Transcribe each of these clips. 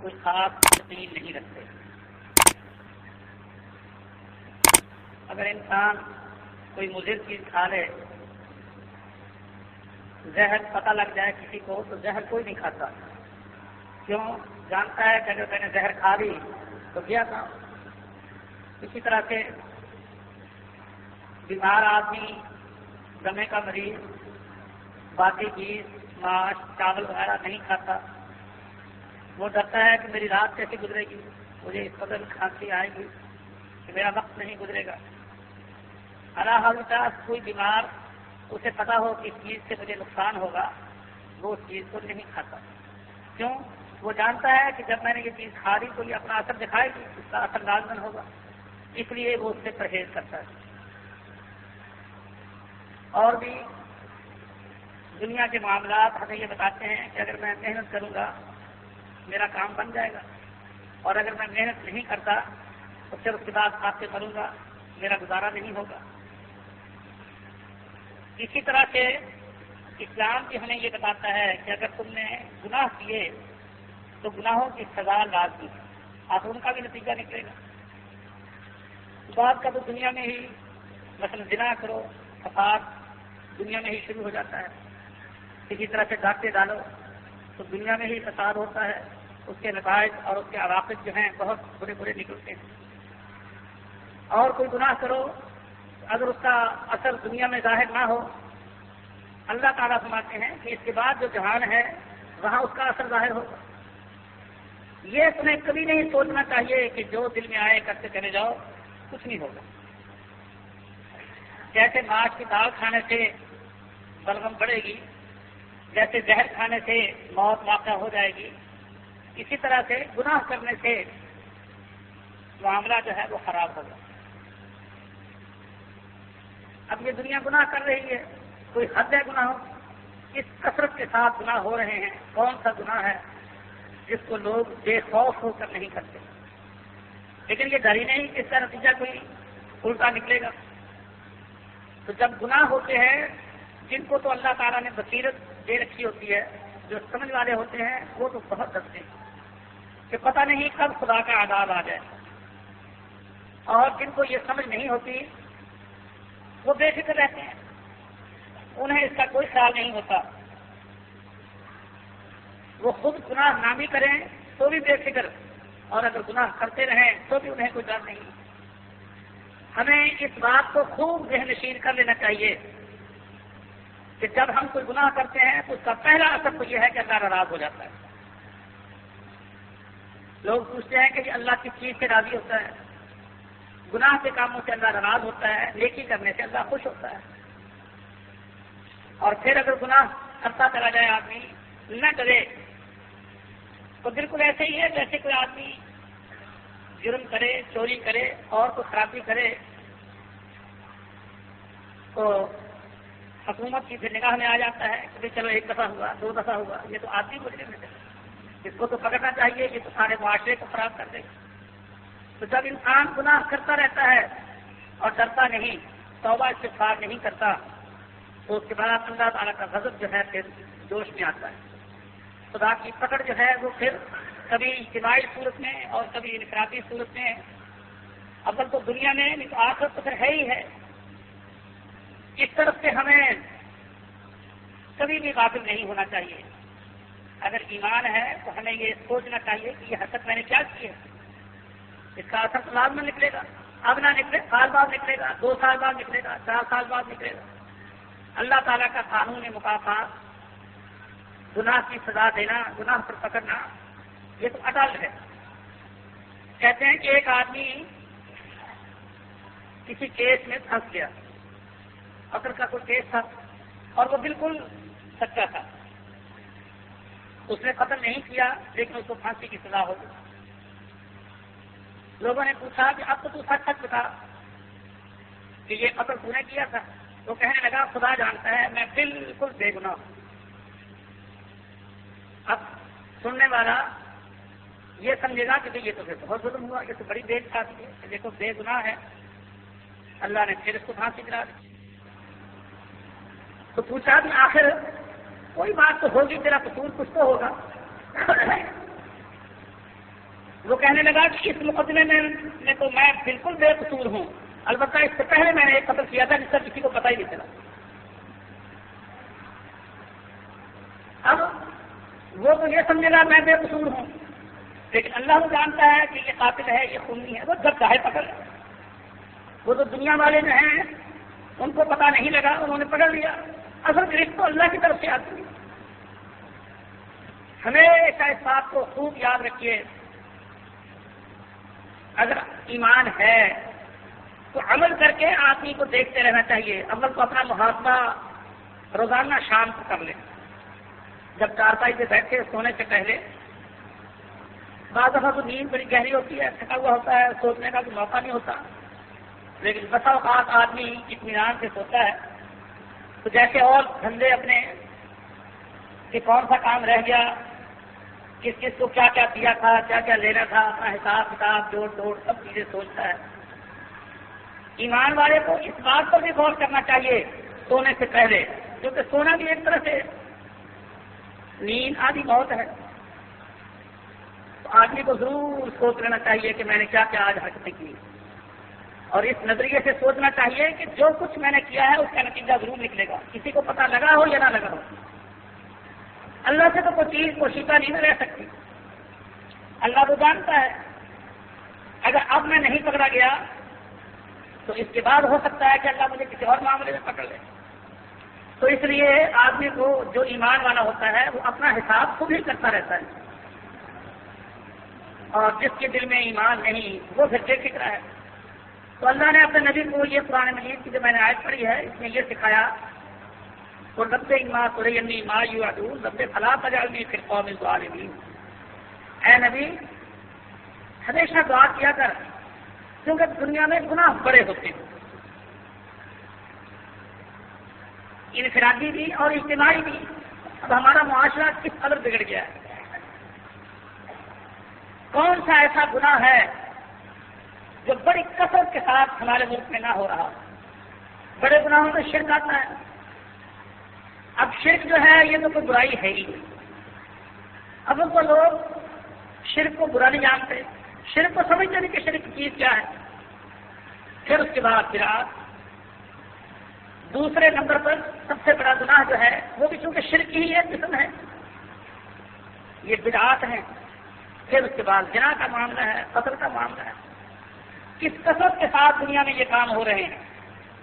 کوئی خاص یقین نہیں رکھتے. اگر انسان کوئی مضر چیز کھا لے، زہر پتہ لگ جائے کسی کو، تو زہر کوئی نہیں کھاتا. کیوں؟ جانتا ہے کہ اگر میں نے زہر کھا لی تو کیا تھا. اسی طرح سے بیمار آدمی، دمے کا مریض باقی چیز ماش چاول وغیرہ نہیں کھاتا. وہ ڈرتا ہے کہ میری رات کیسے گزرے گی، مجھے اس قدر کھانسی آئے گی کہ میرا وقت نہیں گزرے گا. اللہ حال کوئی بیمار اسے پتا ہو کہ اس چیز سے مجھے نقصان ہوگا، وہ اس چیز کو نہیں کھاتا. کیوں؟ وہ جانتا ہے کہ جب میں نے یہ چیز کھا لی تو یہ اپنا اثر دکھائے گی، اس کا اثر لازمن ہوگا، اس لیے وہ اس سے پرہیز کرتا ہے. اور بھی دنیا کے معاملات ہمیں یہ بتاتے ہیں کہ اگر میں محنت کروں گا میرا کام بن جائے گا، اور اگر میں محنت نہیں کرتا تو پھر اس کے بعد کھاتے کروں گا، میرا گزارا نہیں ہوگا. اسی طرح سے اسلام بھی ہمیں یہ بتاتا ہے کہ اگر تم نے گناہ کیے تو گناہوں کی سزا لازمی ہے، آپ ان کا بھی نتیجہ نکلے گا. بات کا تو دنیا میں ہی مثلا زنا کرو، فساد دنیا میں ہی شروع ہو جاتا ہے. اسی طرح سے ڈاکے ڈالو تو دنیا میں ہی فساد ہوتا ہے، اس کے نتائج اور اس کے عواقب جو ہیں بہت برے برے نکلتے ہیں. اور کوئی گناہ کرو اگر اس کا اثر دنیا میں ظاہر نہ ہو، اللہ تعالیٰ فرماتے ہیں کہ اس کے بعد جو جہان ہے وہاں اس کا اثر ظاہر ہوگا. یہ تمہیں کبھی نہیں سوچنا چاہیے کہ جو دل میں آئے کرتے چلے جاؤ، کچھ نہیں ہوگا. جیسے ماش کی دال کھانے سے بلغم بڑھے گی، جیسے زہر کھانے سے موت واقع ہو جائے گی، اسی طرح سے گناہ کرنے سے معاملہ جو ہے وہ خراب ہوگا. اب یہ دنیا گناہ کر رہی ہے، کوئی حد ہے گناہ، اس کثرت کے ساتھ گناہ ہو رہے ہیں. کون سا گناہ ہے جس کو لوگ بے خوف ہو کر نہیں کرتے؟ لیکن یہ ڈر ہی نہیں کہ اس کا نتیجہ کوئی الٹا نکلے گا. تو جب گناہ ہوتے ہیں جن کو تو اللہ تعالیٰ نے بصیرت دے رکھی ہوتی ہے، جو سمجھ والے ہوتے ہیں وہ تو بہت ڈرتے ہیں کہ پتہ نہیں کب خدا کا عذاب آ جائے. اور جن کو یہ سمجھ نہیں ہوتی وہ بے فکر رہتے ہیں، انہیں اس کا کوئی خیال نہیں ہوتا. وہ خود گناہ نہ بھی کریں تو بھی بے فکر، اور اگر گناہ کرتے رہیں تو بھی انہیں کوئی ڈر نہیں. ہمیں اس بات کو خوب ذہن نشین کر لینا چاہیے کہ جب ہم کوئی گناہ کرتے ہیں تو اس کا پہلا اثر تو یہ ہے کہ اللہ ناراض ہو جاتا ہے. لوگ پوچھتے ہیں کہ یہ اللہ کس چیز سے راضی ہوتا ہے؟ گناہ کے کاموں سے اللہ ناراض ہوتا ہے، نیکی کرنے سے اللہ خوش ہوتا ہے. اور پھر اگر گناہ کرتا چلا جائے آدمی نہ کرے تو بالکل ایسے ہی ہے جیسے کوئی آدمی جرم کرے، چوری کرے اور کوئی خرابی کرے تو حکومت کی پھر نگاہ میں آ جاتا ہے کہ چلو ایک دفعہ ہوا، دو دفعہ ہوا، یہ تو آدمی مجرم ہے، اس کو تو پکڑنا چاہیے، یہ تو سارے معاشرے کو خراب کر دے گا. تو جب انسان گناہ کرتا رہتا ہے اور ڈرتا نہیں، توبہ استغفار نہیں کرتا، تو اس کے بعد اللہ تعالیٰ کا غضب جو ہے پھر جوش میں آتا ہے. خدا کی پکڑ جو ہے وہ پھر کبھی اجتماعی صورت میں اور کبھی انفرادی صورت میں، اول تو دنیا میں آخر تو پھر ہے ہی ہے. اس طرف سے ہمیں کبھی بھی غافل نہیں ہونا چاہیے. اگر ایمان ہے تو ہمیں یہ سوچنا چاہیے کہ یہ حرکت میں نے کیا کی ہے، اس کا اثر تو لازم نکلے گا. اب نہ نکلے، سال بعد نکلے گا، 2 سال بعد نکلے گا، 4 سال بعد نکلے گا. اللہ تعالیٰ کا قانون مکافات، گناہ کی سزا دینا، گناہ پر پکڑنا، یہ تو اٹل ہے. کہتے ہیں کہ ایک آدمی کسی کیس میں پھنس گیا، قتل کا کوئی کیس تھا اور وہ بالکل سچا تھا، اس نے قتل نہیں کیا لیکن اس کو پھانسی کی سزا ہو گئی. لوگوں نے پوچھا کہ اب تو سچ سچ بتا کہ یہ قتل تو نے کیا تھا. وہ کہنے لگا خدا جانتا ہے میں بالکل بے گناہ ہوں. اب سننے والا یہ سمجھے گا کہ یہ تو پھر بہت ظلم ہوا، یہ تو بڑی بے انصافی ہے، کہ دیکھو بے گناہ ہے، اللہ نے پھر اس کو پھانسی دلا دی. تو پوچھا کہ آخر کوئی بات تو ہوگی، تیرا قصور کچھ تو ہوگا. وہ کہنے لگا کہ اس مقدمے میں تو میں بالکل بے قصور ہوں، البتہ اس سے پہلے میں نے ایک قتل کیا تھا جس کا کسی کو پتہ ہی نہیں چلا۔ اب وہ تو یہ سمجھے گا میں بے قصور ہوں، لیکن اللہ کو جانتا ہے کہ یہ قاتل ہے، یہ خونی ہے، وہ جب چاہے پکڑ لے۔ وہ تو دنیا والے جو ہیں ان کو پتہ نہیں لگا، انہوں نے پکڑ لیا، اصل گرفت تو اللہ کی طرف سے آتی ہے۔ ہمیشہ اس بات کو خوب یاد رکھیے، اگر ایمان ہے تو عمل کر کے آدمی کو دیکھتے رہنا چاہیے۔ اول تو اپنا محاسبہ روزانہ شام کو کر لیں، جب چارپائی پہ بیٹھے سونے سے پہلے۔ بعض دفعہ تو نیند بڑی گہری ہوتی ہے، تھکا ہوا ہوتا ہے، سوچنے کا کوئی موقع نہیں ہوتا، لیکن بسا اوقات آدمی اطمینان سے سوتا ہے تو جیسے اور دھندے اپنے کہ کون سا کام رہ گیا، کس کس کو کیا کیا دیا تھا، کیا کیا لینا تھا، اپنا حساب کتاب جوڑ توڑ سب چیزیں سوچتا ہے۔ ایمان والے کو اس بات پر بھی غور کرنا چاہیے سونے سے پہلے، کیونکہ سونا بھی ایک طرح سے نیند آدھی موت ہے۔ تو آدمی کو ضرور سوچ لینا چاہیے کہ میں نے کیا کیا آج حرکتیں کی، اور اس نظریے سے سوچنا چاہیے کہ جو کچھ میں نے کیا ہے اس کا نتیجہ ضرور نکلے گا، کسی کو پتہ لگا ہو یا نہ لگا ہو۔ اللہ سے تو کوئی چیز پوشیدہ نہیں رہ سکتی، اللہ تو جانتا ہے۔ اگر اب میں نہیں پکڑا گیا تو اس کے بعد ہو سکتا ہے کہ اللہ مجھے کسی اور معاملے میں پکڑ لے۔ تو اس لیے آدمی کو جو ایمان والا ہوتا ہے وہ اپنا حساب خود ہی کرتا رہتا ہے، اور جس کے دل میں ایمان نہیں وہ پھر بے فکر ہے۔ تو اللہ نے اپنے نبی کو یہ قرآن مجید کی جو میں نے آیت پڑھی ہے اس میں یہ سکھایا، اور رب اما ترینی ما یوعدون رب فلا تجعلنی فی القوم الظالمین۔ اے نبی ہمیشہ دعا کیا کر، کیونکہ دنیا میں گناہ بڑے ہوتے ہیں، انفرادی بھی اور اجتماعی بھی۔ اب ہمارا معاشرہ کس قدر بگڑ گیا ہے، کون سا ایسا گناہ ہے جو بڑی کثرت کے ساتھ ہمارے ملک میں نہ ہو رہا۔ بڑے گناہوں میں شرک آتا ہے۔ اب شرک جو ہے یہ تو کوئی برائی ہے ہی نہیں۔ اب ان کو لوگ شرک کو برا نہیں جانتے، شرک کو سمجھتے نہیں کہ شرک کی چیز کیا ہے۔ پھر اس کے بعد بدعات، دوسرے نمبر پر سب سے بڑا گناہ جو ہے وہ بھی چونکہ شرک ہی ہے، قسم ہے، یہ بدعات ہیں۔ پھر اس کے بعد زنا کا معاملہ ہے، قتل کا معاملہ ہے۔ کس کثرت کے ساتھ دنیا میں یہ کام ہو رہے ہیں،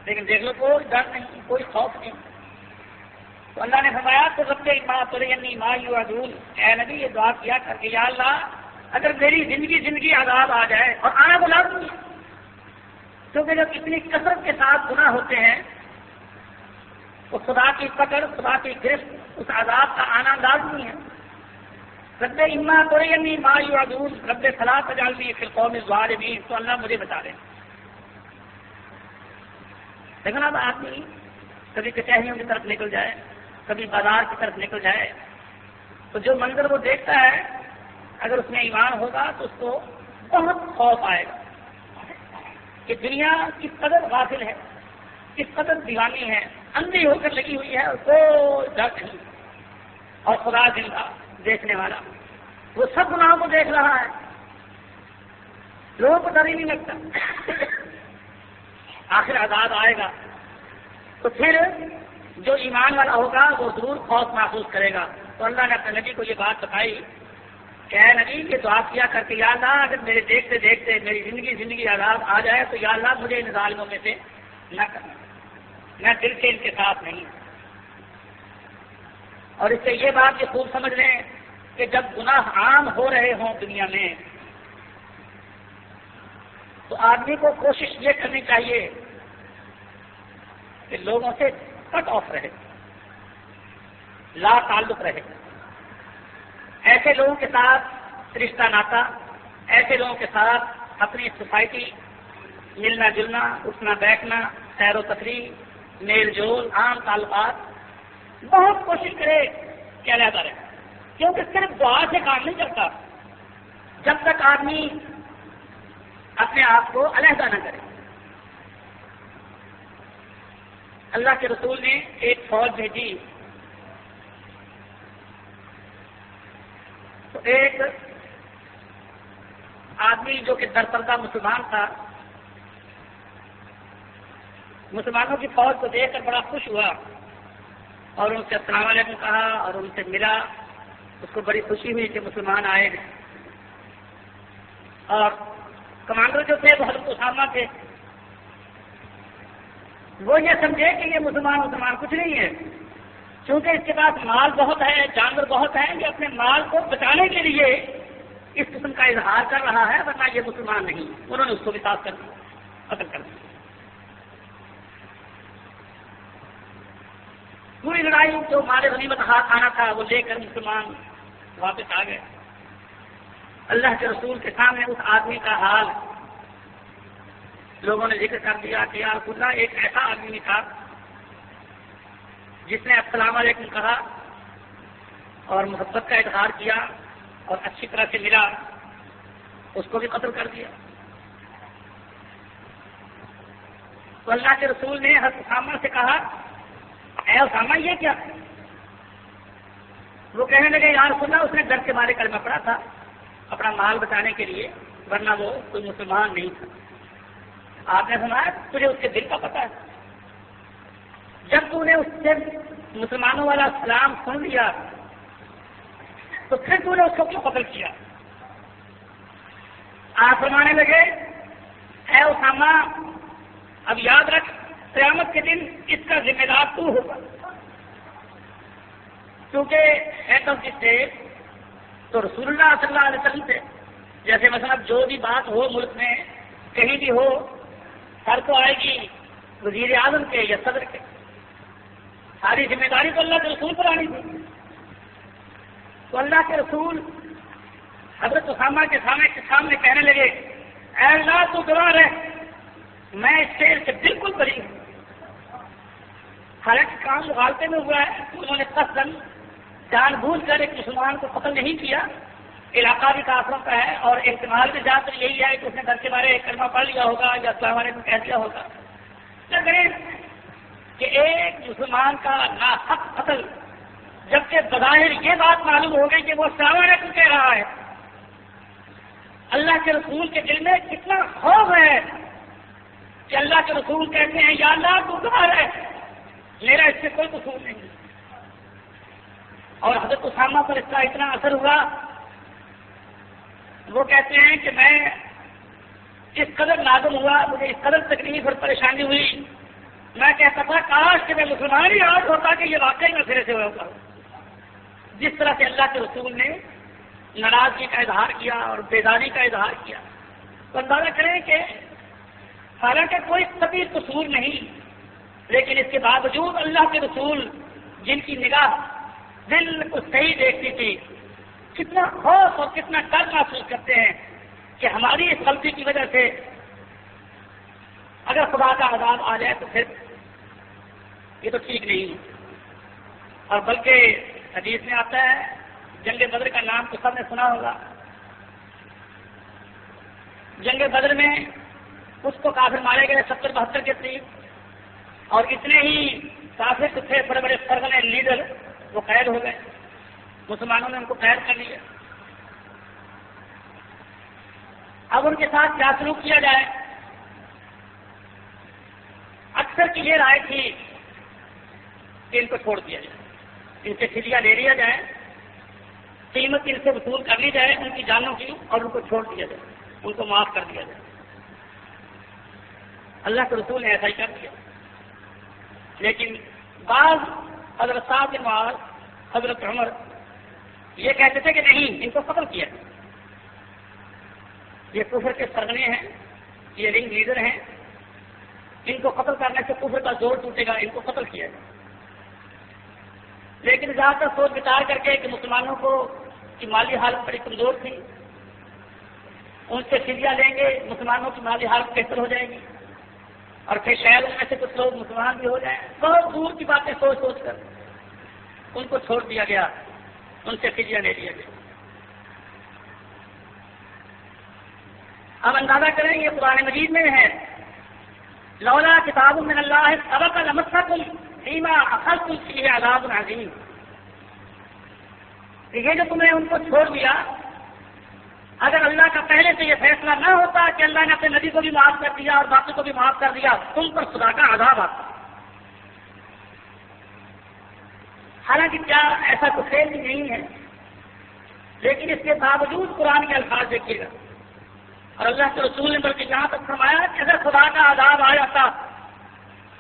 لیکن دیکھ لو کوئی ڈر نہیں، کوئی خوف نہیں۔ تو اللہ نے فرمایا تو رب اما ترینی ما یوعدون، اے نبی یہ دعا کیا کر کے یا اللہ اگر میری زندگی عذاب آ جائے، اور آنا تو لازمی ہے، کیونکہ جب اتنی کثرت کے ساتھ گناہ ہوتے ہیں تو خدا کی پکڑ، خدا کی گرفت، اس عذاب کا آنا لازمی ہے۔ رب اما ترینی ما یوعدون رب فلا تجعلنی فی القوم الظالمین، تو اللہ مجھے بتا دیں۔ لیکن اب آدمی کبھی کچہریوں کی طرف نکل جائے، کبھی بازار کی طرف نکل جائے، تو جو منظر وہ دیکھتا ہے اگر اس میں ایمان ہوگا تو اس کو بہت خوف آئے گا کہ دنیا کس قدر غافل ہے، کس قدر دیوانی ہے، اندھی ہو کر لگی ہوئی ہے، اور کوئی ڈر نہیں، اور خدا زندہ دیکھنے والا وہ سب گناہوں کو دیکھ رہا ہے، لوگوں کو ڈر ہی نہیں لگتا۔ آخر عذاب آئے گا تو پھر جو ایمان والا ہوگا وہ ضرور خوف محسوس کرے گا۔ تو اللہ نے اپنے نبی کو یہ بات بتائی کہ اے نبی یہ دعا کیا کرتے یا اللہ اگر میرے دیکھتے دیکھتے میری زندگی عذاب آ جائے تو یا اللہ مجھے ان ظالموں میں سے نہ کرنا، میں دل سے ان کے ساتھ نہیں۔ اور اس سے یہ بات یہ خوب سمجھ لیں کہ جب گناہ عام ہو رہے ہوں دنیا میں تو آدمی کو کوشش یہ کرنی چاہیے کہ لوگوں سے کٹ آف رہے، لا تعلق رہے، ایسے لوگوں کے ساتھ رشتہ ناتا، ایسے لوگوں کے ساتھ اپنی سوسائٹی، ملنا جلنا، اٹھنا بیٹھنا، سیر و تفریح، میل جول، عام تعلقات، بہت کوشش کرے کہ علیحدہ رہے، کیونکہ صرف دعا سے کام نہیں چلتا جب تک آدمی اپنے آپ کو علیحدہ نہ کرے۔ اللہ کے رسول نے ایک فوج بھیجی تو ایک آدمی جو کہ درپردہ مسلمان تھا، مسلمانوں کی فوج کو دیکھ کر بڑا خوش ہوا اور ان سے السلام علیکم کہا اور ان سے ملا. اس کو بڑی خوشی ہوئی کہ مسلمان آئے ہیں. اور کمانڈر جو تھے وہ حضرت اسامہ تھے. وہ یہ سمجھے کہ یہ مسلمان کچھ نہیں ہے، چونکہ اس کے پاس مال بہت ہے، جانور بہت ہے، یہ اپنے مال کو بچانے کے لیے اس قسم کا اظہار کر رہا ہے، ورنہ یہ مسلمان نہیں. انہوں نے اس کو بھی ساتھ کر دیا، قتل کر دیا. پوری لڑائی جو مال غنیمت ہاتھ آنا تھا وہ لے کر مسلمان واپس آ گئے. اللہ کے رسول کے سامنے اس آدمی کا حال لوگوں نے ذکر کر دیا کہ یا رسول اللہ، ایک ایسا آدمی تھا جس نے السلام علیکم کہا اور محبت کا اظہار کیا اور اچھی طرح سے ملا، اس کو بھی قتل کر دیا. تو اللہ کے رسول نے حضرت اسامہ سے کہا، اے اسامہ یہ کیا؟ وہ کہنے لگے یا رسول اللہ، اس نے ڈر کے مارے کلمہ پڑھا تھا اپنا مال بچانے کے لیے، ورنہ وہ کوئی مسلمان نہیں تھا. آپ نے سنا تجھے اس کے دل کا پتہ ہے. جب تو نے اس سے مسلمانوں والا سلام سن لیا تو پھر تو نے اس کو کیوں قتل کیا؟ آپ فرمانے لگے، اے اسامہ اب یاد رکھ، قیامت کے دن اس کا ذمہ دار تو ہوگا، کیونکہ ہیڈ آف دی اسٹیٹ تو رسول اللہ صلی اللہ علیہ وسلم تھے. جیسے مثلا جو بھی بات ہو ملک میں کہیں بھی ہو، سر تو آئے گی وزیر اعظم کے یا صدر کے. ساری ذمہ داری تو اللہ کے رسول پر آنی تھی. تو اللہ کے رسول حضرت اسامہ کے سامنے کہنے لگے، اے اللہ تو گواہ رہ، میں اس شعر سے بالکل بری ہوں. حالانکہ کام مغالطے میں ہوا ہے، انہوں نے قصداً جان بوجھ کر ایک مسلمان کو قتل نہیں کیا. علاقہ بھی کافروں کا ہے اور احتمال بھی زیادہ تر یہی ہے کہ اس نے ڈر کے مارے کلمہ پڑھ لیا ہوگا یا السلام علیکم کہہ دیا ہوگا. لیکن کہ ایک مسلمان کا ناحق قتل، جبکہ بظاہر یہ بات معلوم ہو گئی کہ وہ السلام علیکم کہہ رہا ہے. اللہ کے رسول کے دل میں کتنا خوف ہے کہ اللہ کے رسول کہتے ہیں یا اللہ تو گواہ ہے، میرا اس سے کوئی قصور نہیں. اور حضرت اسامہ پر اس کا اتنا اثر ہوا، وہ کہتے ہیں کہ میں اس قدر نادم ہوا، مجھے اس قدر تکلیف اور پریشانی ہوئی، میں کہتا تھا کاش کہ میں مسلمان ہی آج ہوتا کہ یہ واقعی میں سرے سے ہوتا ہوں. جس طرح سے اللہ کے رسول نے ناراضگی کا اظہار کیا اور بیداری کا اظہار کیا، تو اندازہ کریں کہ حالانکہ کوئی کبھی قصور نہیں، لیکن اس کے باوجود اللہ کے رسول جن کی نگاہ دل کو صحیح دیکھتی تھی، کتنا خوف اور کتنا ڈر محسوس کرتے ہیں کہ ہماری اس غلطی کی وجہ سے اگر خدا کا عذاب آ جائے تو پھر یہ تو ٹھیک نہیں. اور بلکہ حدیث میں آتا ہے، جنگ بدر کا نام تو سب نے سنا ہوگا. جنگ بدر میں اس کو کافر مارے گئے 70-72 کے قریب، اور اتنے ہی کافر تھے بڑے بڑے سرگنے لیڈر، وہ قید ہو گئے. مسلمانوں نے ان کو قید کر لیا. اب ان کے ساتھ کیا سلوک کیا جائے؟ اکثر کی یہ رائے تھی کہ ان کو چھوڑ دیا جائے، ان سے فدیہ لے لیا جائے، قیمت ان سے وصول کر لی جائے ان کی جانوں کی، اور ان کو چھوڑ دیا جائے، ان کو معاف کر دیا جائے. اللہ کے رسول نے ایسا ہی کر دیا. لیکن بعض حضرت صاحب بن معاذ، حضرت عمر یہ کہتے تھے کہ نہیں، ان کو قتل کیا، یہ کفر کے سرغنے ہیں، یہ رنگ لیڈر ہیں، ان کو قتل کرنے سے کفر کا زور ٹوٹے گا، ان کو قتل کیا جائے. لیکن زیادہ تر سوچ بچار کر کے کہ مسلمانوں کو کی مالی حالت بڑی کمزور تھی، ان سے فدیہ لیں گے، مسلمانوں کی مالی حالت بہتر ہو جائے گی، اور پھر شاید ان میں سے کچھ لوگ مسلمان بھی ہو جائیں. بہت دور کی باتیں سوچ سوچ کر ان کو چھوڑ دیا گیا، ان سے فدیہ لے لیا گیا. اب اندازہ کریں یہ قرآن مجید میں ہے، لولا کتاب من اللہ سبق لمسکم فیما اخذتم فیہ عذاب عظیم. یہ جو تم نے ان کو چھوڑ دیا، اگر اللہ کا پہلے سے یہ فیصلہ نہ ہوتا کہ اللہ نے اپنے نبی کو بھی معاف کر دیا اور باقی کو بھی معاف کر دیا، تم پر خدا کا عذاب آتا۔ حالانکہ کیا ایسا تو خیر بھی نہیں ہے، لیکن اس کے باوجود قرآن کے الفاظ دیکھیے گا، اور اللہ کے رسول نے بلکہ یہاں تک فرمایا کہ اگر خدا کا عذاب آ جاتا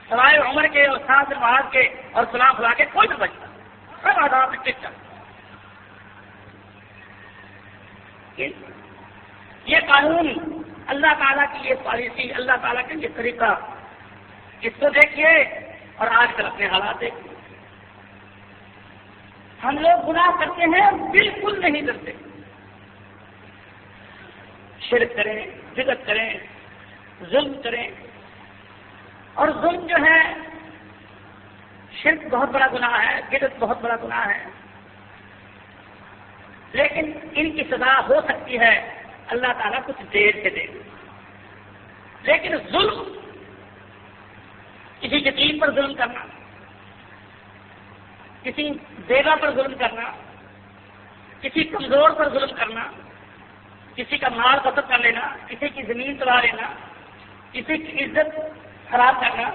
سوائے عمر کے اور سعد بن معاذ کے اور فلاں فلاں کے کوئی نہ بچتا، سب عذاب میں ٹک جاتا۔ یہ قانون، اللہ تعالیٰ کی یہ پالیسی، اللہ تعالیٰ کا یہ طریقہ، اس کو دیکھیے اور آج کل اپنے حالات دیکھیے۔ ہم لوگ گناہ کرتے ہیں بالکل نہیں ڈرتے، شرک کریں، بدعت کریں، ظلم کریں، اور ظلم جو ہے شرک بہت بڑا گناہ ہے، بدعت بہت بڑا گناہ ہے، لیکن ان کی سزا ہو سکتی ہے اللہ تعالیٰ کچھ دیر سے دے، لیکن ظلم، کسی یتیم پر ظلم کرنا، کسی بیوہ پر ظلم کرنا، کسی کمزور پر ظلم کرنا، کسی کا مال قطع کر لینا، کسی کی زمین تباہ لینا، کسی کی عزت خراب کرنا،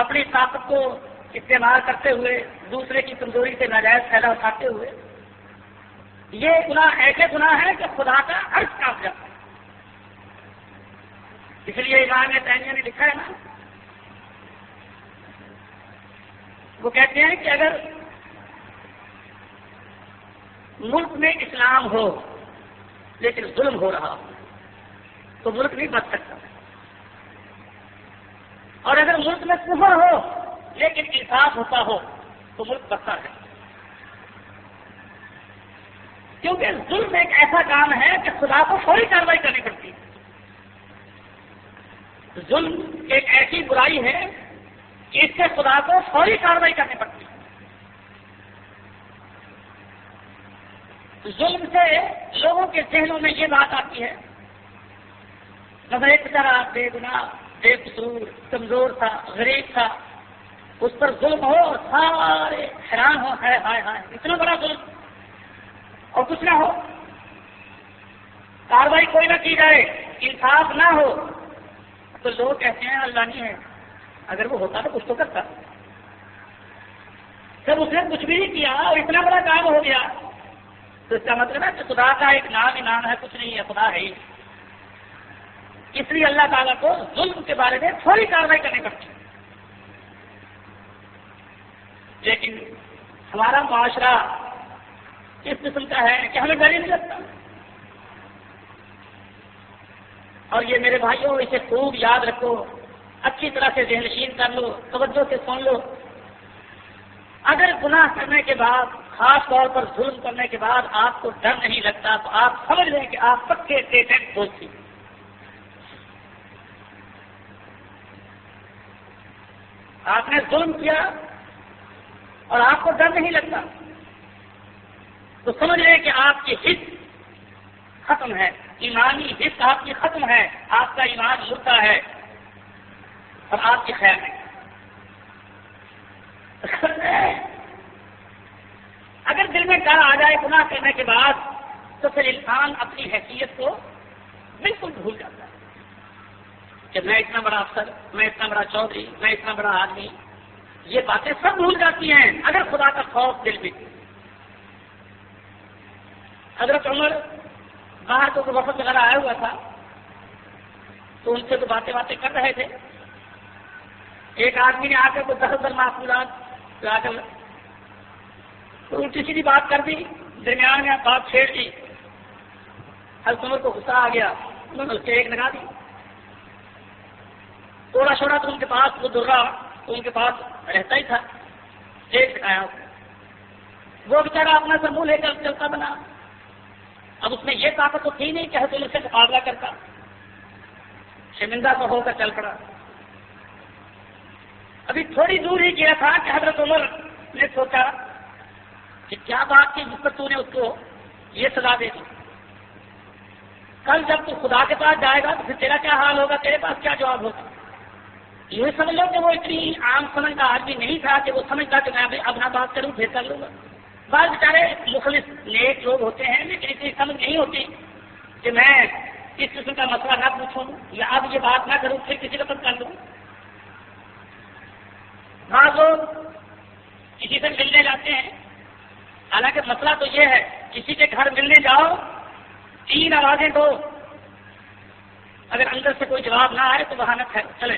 اپنی طاقت کو استعمال کرتے ہوئے دوسرے کی کمزوری سے ناجائز فائدہ اٹھاتے ہوئے، یہ گناہ ایسے گناہ ہے کہ خدا کا عرش کانپ جاتا ہے۔ اس لیے امام تیمیہ نے لکھا ہے نا، وہ کہتے ہیں کہ اگر ملک میں اسلام ہو لیکن ظلم ہو رہا ہو تو ملک نہیں بچ سکتا، اور اگر ملک میں کفر ہو لیکن انصاف ہوتا ہو تو ملک بچتا ہے، کیونکہ ظلم ایک ایسا کام ہے کہ خدا کو فوری کارروائی کرنی پڑتی ہے۔ ظلم ایک ایسی برائی ہے کہ اس سے خدا کو فوری کارروائی کرنی پڑتی ہے۔ ظلم سے لوگوں کے ذہنوں میں یہ بات آتی ہے، مثلا ایک بیچارہ بے گناہ، بے قصور، کمزور تھا، غریب تھا، اس پر ظلم ہو اور سارے حیران ہو، ہائے ہائے ہائے اتنا بڑا ظلم، اور کچھ نہ ہو، کارروائی کوئی نہ کی جائے، انصاف نہ ہو، تو لوگ کہتے ہیں اللہ نہیں ہے، اگر وہ ہوتا تو کچھ تو کرتا، جب اس نے کچھ بھی نہیں کیا اور اتنا بڑا کام ہو گیا تو اس کا مطلب ہے کہ خدا کا ایک نام ہی نام ہے، کچھ نہیں ہے، خدا ہے ہی۔ اس لیے اللہ تعالیٰ کو ظلم کے بارے میں فوری کارروائی کرنی پڑتی ہے، لیکن ہمارا معاشرہ اس قسم کا ہے کہ ہمیں ڈر ہی نہیں لگتا۔ اور یہ میرے بھائیوں، اسے خوب یاد رکھو، اچھی طرح سے ذہن نشین کر لو، توجہ سے سن لو۔ اگر گناہ کرنے کے بعد، خاص طور پر ظلم کرنے کے بعد آپ کو ڈر نہیں لگتا تو آپ سمجھ لیں کہ آپ پکے ٹیٹنٹ دوست تھی۔ آپ نے ظلم کیا اور آپ کو ڈر نہیں لگتا تو سمجھ لیں کہ آپ کی حص ختم ہے، ایمانی حص آپ کی ختم ہے، آپ کا ایمان مردہ ہے اور آپ کی خیر ہے۔ اگر دل میں ڈر آ جائے گناہ کرنے کے بعد تو پھر انسان اپنی حیثیت کو بالکل بھول جاتا ہے کہ میں اتنا بڑا افسر، میں اتنا بڑا چودھری، میں اتنا بڑا آدمی، یہ باتیں سب بھول جاتی ہیں اگر خدا کا خوف دل میں۔ حضرت عمر باہر تو وفد وغیرہ آیا ہوا تھا تو ان سے تو باتیں کر رہے تھے، ایک آدمی نے آ کر کوئی 10 معقولات لا کر تو الٹی سیدھی بات کر دی، درمیان میں بات چھیڑ دی، حضرت عمر کو غصہ آ گیا، انہوں نے اس سے ایک لگا دی، تھوڑا چھوڑا تو ان کے پاس وہ درا تو ان کے پاس رہتا ہی تھا، ایک سکھایا وہ بیچارہ اپنا سمو لے کر چلتا بنا۔ اب اس میں یہ طاقت تو تھی نہیں کہ حضرت عمر سے مقابلہ کرتا، شرمندہ تو ہو کر چل پڑا۔ ابھی تھوڑی دور ہی گیا تھا کہ حضرت عمر نے سوچا کہ کیا بات تھی جس پر تو نے اس کو یہ سزا دے دی، کل جب تو خدا کے پاس جائے گا تو پھر تیرا کیا حال ہوگا، تیرے پاس کیا جواب ہوگا۔ یہ سمجھ لو کہ وہ اتنی عام سمجھ کا آدمی نہیں تھا کہ وہ سمجھتا کہ میں اب نہ بات کروں پھر کر لوں گا۔ بعض بیچارے مخلص نیک لوگ ہوتے ہیں لیکن اتنی سمجھ نہیں ہوتی کہ میں اس قسم کا مسئلہ نہ پوچھوں یا اب یہ بات نہ کروں پھر کسی کا پتہ کر لوں. بعض لوگ کسی سے ملنے جاتے ہیں، حالانکہ مسئلہ تو یہ ہے کسی کے گھر ملنے جاؤ 3 آوازیں دو، اگر اندر سے کوئی جواب نہ آئے تو وہاں نہ چلے.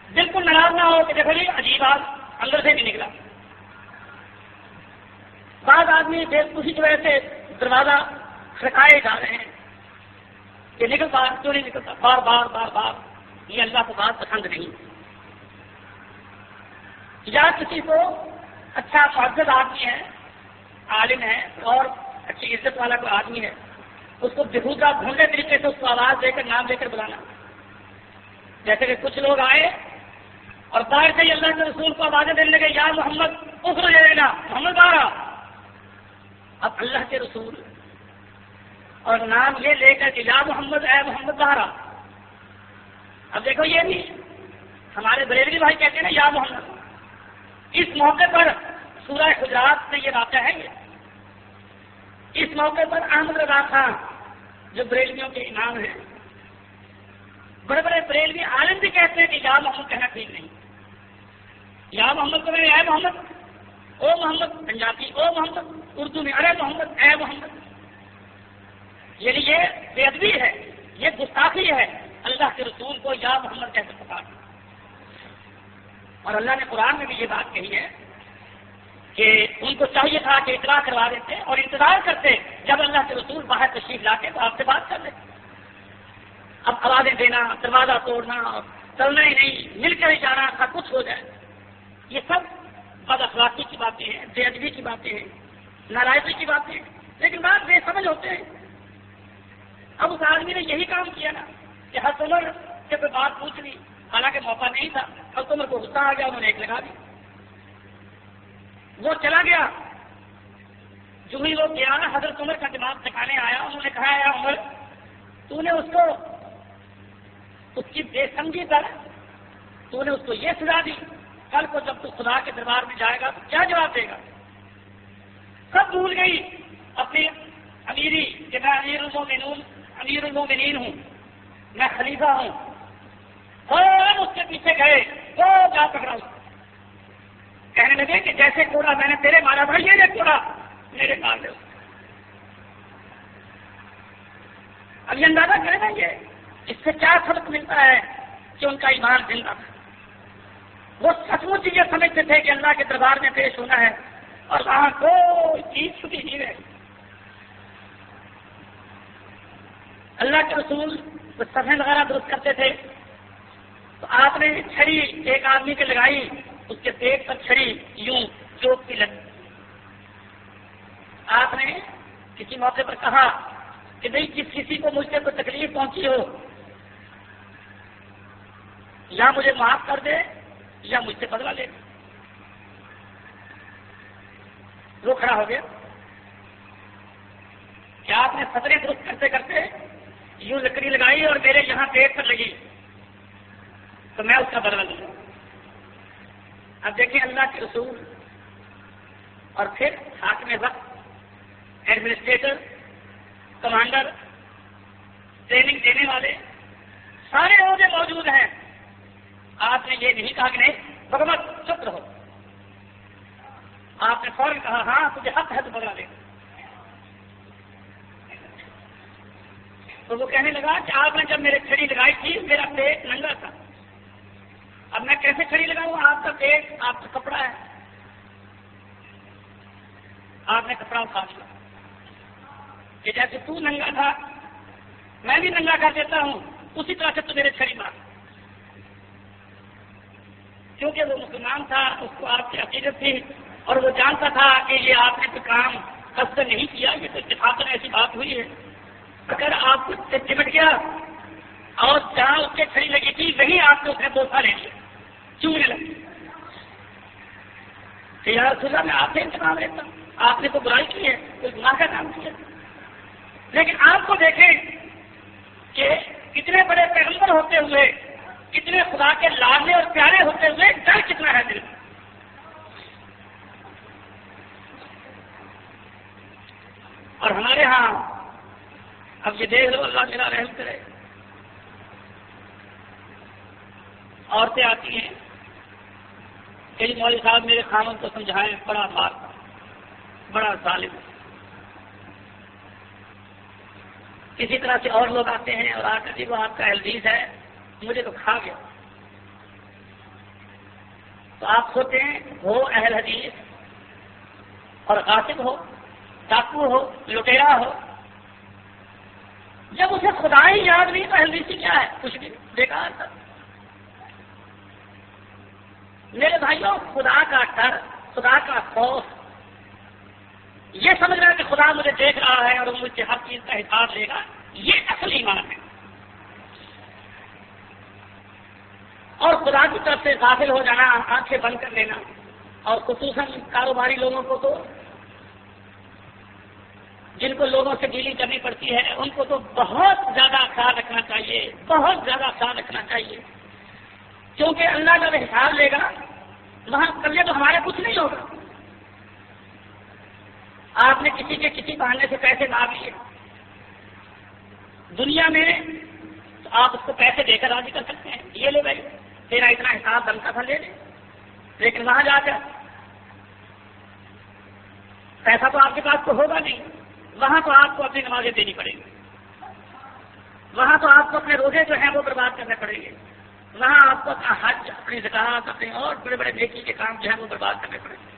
بالکل ناراض نہ ہو کہ دیکھو جی عجیب بات اندر سے بھی نکلا. بعض آدمی بےوقوفی کی وجہ سے دروازہ کھڑکائے جا رہے ہیں کہ نکل بار کیوں نہیں نکلتا، بار بار بار بار. یہ اللہ کو بات پسند نہیں. یا کسی کو اچھا معزز آدمی ہے، عالم ہے اور اچھی عزت والا کوئی آدمی ہے، اس کو بےحودہ بھونڈے طریقے سے اس کو آواز دے کر نام دے کر بلانا. جیسے کہ کچھ لوگ آئے اور باہر سے ہی اللہ کے رسول کو آوازیں دینے لگے، یا محمد اخرج الینا، محمد باہر آ. اب اللہ کے رسول اور نام یہ لے کر کہ یا محمد اے محمد باہر آ. اب دیکھو یہ بھی ہمارے بریلوی بھائی کہتے ہیں نا یا محمد. اس موقع پر سورہ حجرات میں یہ واقعہ ہے. اس موقع پر احمد رضا خان جو بریلویوں کے امام ہیں، بڑے بڑے بریلوی عالم بھی کہتے ہیں کہ یا محمد کہنا ٹھیک نہیں. یا محمد کو میں اے محمد، او محمد پنجابی، او محمد اردو میں ارے محمد اے محمد. یعنی یہ بے ادبی ہے، یہ گستاخی ہے اللہ کے رسول کو یا محمد کیسے پکارنا. اور اللہ نے قرآن میں بھی یہ بات کہی ہے کہ ان کو چاہیے تھا کہ اطلاع کروا دیتے اور انتظار کرتے جب اللہ کے رسول باہر تشریف لاتے تو آپ سے بات کر لیتے. اب آوازیں دینا، دروازہ توڑنا، چلنا ہی نہیں، مل کر ہی جانا تھا، کچھ ہو جائے. یہ سب بد اخلاقی کی باتیں ہیں، بے ادبی کی باتیں ہیں، ناراضگی کی باتیں ہیں. لیکن بات بے سمجھ ہوتے ہیں. اب اس آدمی نے یہی کام کیا نا کہ حضرت عمر سے کوئی بات پوچھ لی، حالانکہ موقع نہیں تھا. حضرت عمر کو غصہ آ گیا، انہوں نے ایک لگا دی. وہ چلا گیا. جو ہی وہ گیا حضرت عمر کا دماغ ٹھکانے آیا. انہوں نے کہا یا عمر تو نے اس کو اس کی بے سمجھی کر تو نے اس کو یہ سزا دی، کل کو جب تو خدا کے دربار میں جائے گا تو کیا جواب دے گا؟ سب بھول گئی اپنی امیری کہ میں امیر المومنین ہوں، میں خلیفہ ہوں. اور اس کے پیچھے گئے وہ جا پکڑا، کہنے لگے کہ جیسے کوڑا میں نے تیرے مارا تھا یہ کوڑا میرے مار دے. اب یہ اندازہ کرے نا یہ اس سے کیا سبق ملتا ہے کہ ان کا ایمان زندہ تھا. وہ سچ مچ یہ سمجھتے تھے کہ اللہ کے دربار میں پیش ہونا ہے اور وہاں کوئی چیز چھٹی نہیں رہے. اللہ کے رسول صفحے وغیرہ درست کرتے تھے تو آپ نے چھڑی ایک آدمی کی لگائی، اس کے پیٹ پر چھڑی یوں چوک کی لگی. آپ نے کسی موقع پر کہا کہ نہیں جس کسی کو مجھ سے کوئی تکلیف پہنچی ہو یا مجھے معاف کر دے یا مجھ سے بدلہ لے. وہ کھڑا ہو گیا کہ آپ نے فطرے درست کرتے کرتے یوں لکڑی لگائی اور میرے یہاں پیٹ پر لگی تو میں اس کا بدلہ لوں. اب دیکھیں اللہ کے رسول اور پھر حاکم وقت، ایڈمنسٹریٹر، کمانڈر، ٹریننگ دینے والے سارے عہدے موجود ہیں. آپ نے یہ نہیں کہا کہ نہیں بغمت چپ رہو. آپ نے فوراً کہا ہاں تجھے حق ہے تو بدلا دے. تو وہ کہنے لگا کہ آپ نے جب میرے چھڑی لگائی تھی میرا پیٹ ننگا تھا، اب میں کیسے چھڑی لگاؤں؟ آپ کا پیٹ آپ کا کپڑا ہے. آپ نے کپڑا اٹھا دیا کہ جیسے تو ننگا تھا میں بھی ننگا کر دیتا ہوں، اسی طرح سے تو میرے چھڑی مار. کیونکہ وہ مسلمان تھا، اس کو آپ کی عقیدت تھی اور وہ جانتا تھا کہ یہ آپ نے کوئی کام قصد نہیں کیا، یہ تو اتفاقاً ایسی بات ہوئی ہے. اگر آپ سے چمٹ گیا اور جہاں اس کے چھڑی لگی تھی وہیں آپ نے اس نے بوسا لے لیا، چومنے لگے کہ یا رسول اللہ میں آپ سے انتقام لیتا ہوں، آپ نے تو برائی کی ہے، کوئی گناہ کا کام کیا. لیکن آپ کو دیکھیں کہ کتنے بڑے پیغمبر ہوتے ہوئے، کتنے خدا کے لاڈلے اور پیارے ہوتے ہوئے ڈر کتنا ہے دل میں. اور ہمارے ہاں اب یہ دیکھ لو، اللہ میرا رحم کرے، عورتیں آتی ہیں کہ مولوی صاحب میرے خامن کو سمجھائیں، بڑا مارتا، بڑا ظالم۔ کسی طرح سے اور لوگ آتے ہیں اور آ کر جی وہ آپ کا حدیث ہے، مجھے تو کھا گیا۔ تو آپ سوچتے ہیں ہو اہل حدیث اور غاصب ہو، ڈاکو ہو، لٹیرا ہو، جب اسے خدا ہی یاد نہیں تو اہل حدیث کیا ہے؟ کچھ بھی بیکار تھا۔ میرے بھائیوں، خدا کا ڈر، خدا کا خوف، یہ سمجھ رہا ہے کہ خدا مجھے دیکھ رہا ہے اور مجھ سے ہر چیز کا حساب لے گا، یہ اصل ایمان ہے۔ اور خدا کی طرف سے غافل ہو جانا، آنکھیں بند کر لینا، اور خصوصاً کاروباری لوگوں کو تو، جن کو لوگوں سے ڈیلنگ کرنی پڑتی ہے، ان کو تو بہت زیادہ خیال رکھنا چاہیے، بہت زیادہ خیال رکھنا چاہیے، کیونکہ اللہ جب حساب لے گا وہاں قبضے تو ہمارے کچھ نہیں ہوگا۔ آپ نے کسی کے کسی بہانے سے پیسے مانگ لیے دنیا میں، تو آپ اس کو پیسے دے کر راضی کر سکتے ہیں، یہ لے بھائی تیرا اتنا حساب بنتا تھا لے لے، لیکن وہاں جا کر پیسہ تو آپ کے پاس تو ہوگا نہیں، وہاں تو آپ کو اپنی نمازیں دینی پڑیں گی، وہاں تو آپ کو اپنے روزے جو ہیں وہ برباد کرنے پڑیں گے، وہاں آپ کو اپنا حج، اپنی زکات، اپنے اور بڑے بڑے نیکی کے کام جو ہیں وہ برباد کرنے پڑیں گے۔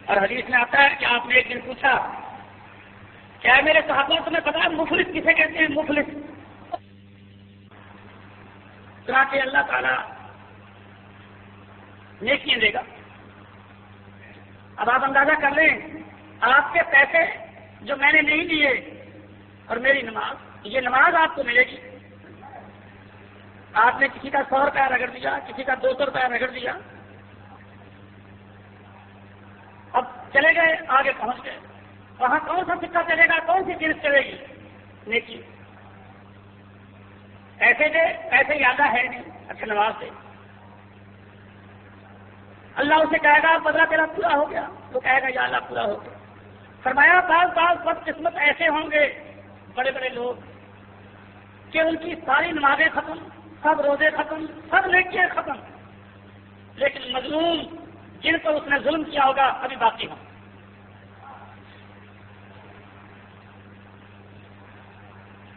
اور حدیث میں آتا ہے کہ آپ نے ایک دن پوچھا، کیا میرے صحابہ تمہیں پتا ہے مفلس کسے کہتے ہیں؟ مفلس چنانچہ اللہ تعالیٰ نیکیاں دے گا۔ اب آپ اندازہ کر لیں، آپ کے پیسے جو میں نے نہیں دیے اور میری نماز، یہ نماز آپ کو ملے گی۔ آپ نے کسی کا 100 روپیہ رگڑ دیا، کسی کا 200 روپیہ رگڑ دیا، اب چلے گئے، آگے پہنچ گئے، وہاں کون سا سکہ چلے گا، کون سی چیز چلے گی؟ نیکی۔ ایسے دے، ایسے زیادہ ہے نہیں، اچھا نماز دے، اللہ اسے کہے گا بدلہ تیرا پورا ہو گیا، وہ کہے گا یا اللہ پورا ہو گیا۔ فرمایا بعض بدقسمت ایسے ہوں گے بڑے بڑے لوگ کہ ان کی ساری نمازیں ختم، سب روزے ختم، سب نیکیاں ختم، لیکن مظلوم جن پر اس نے ظلم کیا ہوگا ابھی باقی ہوں۔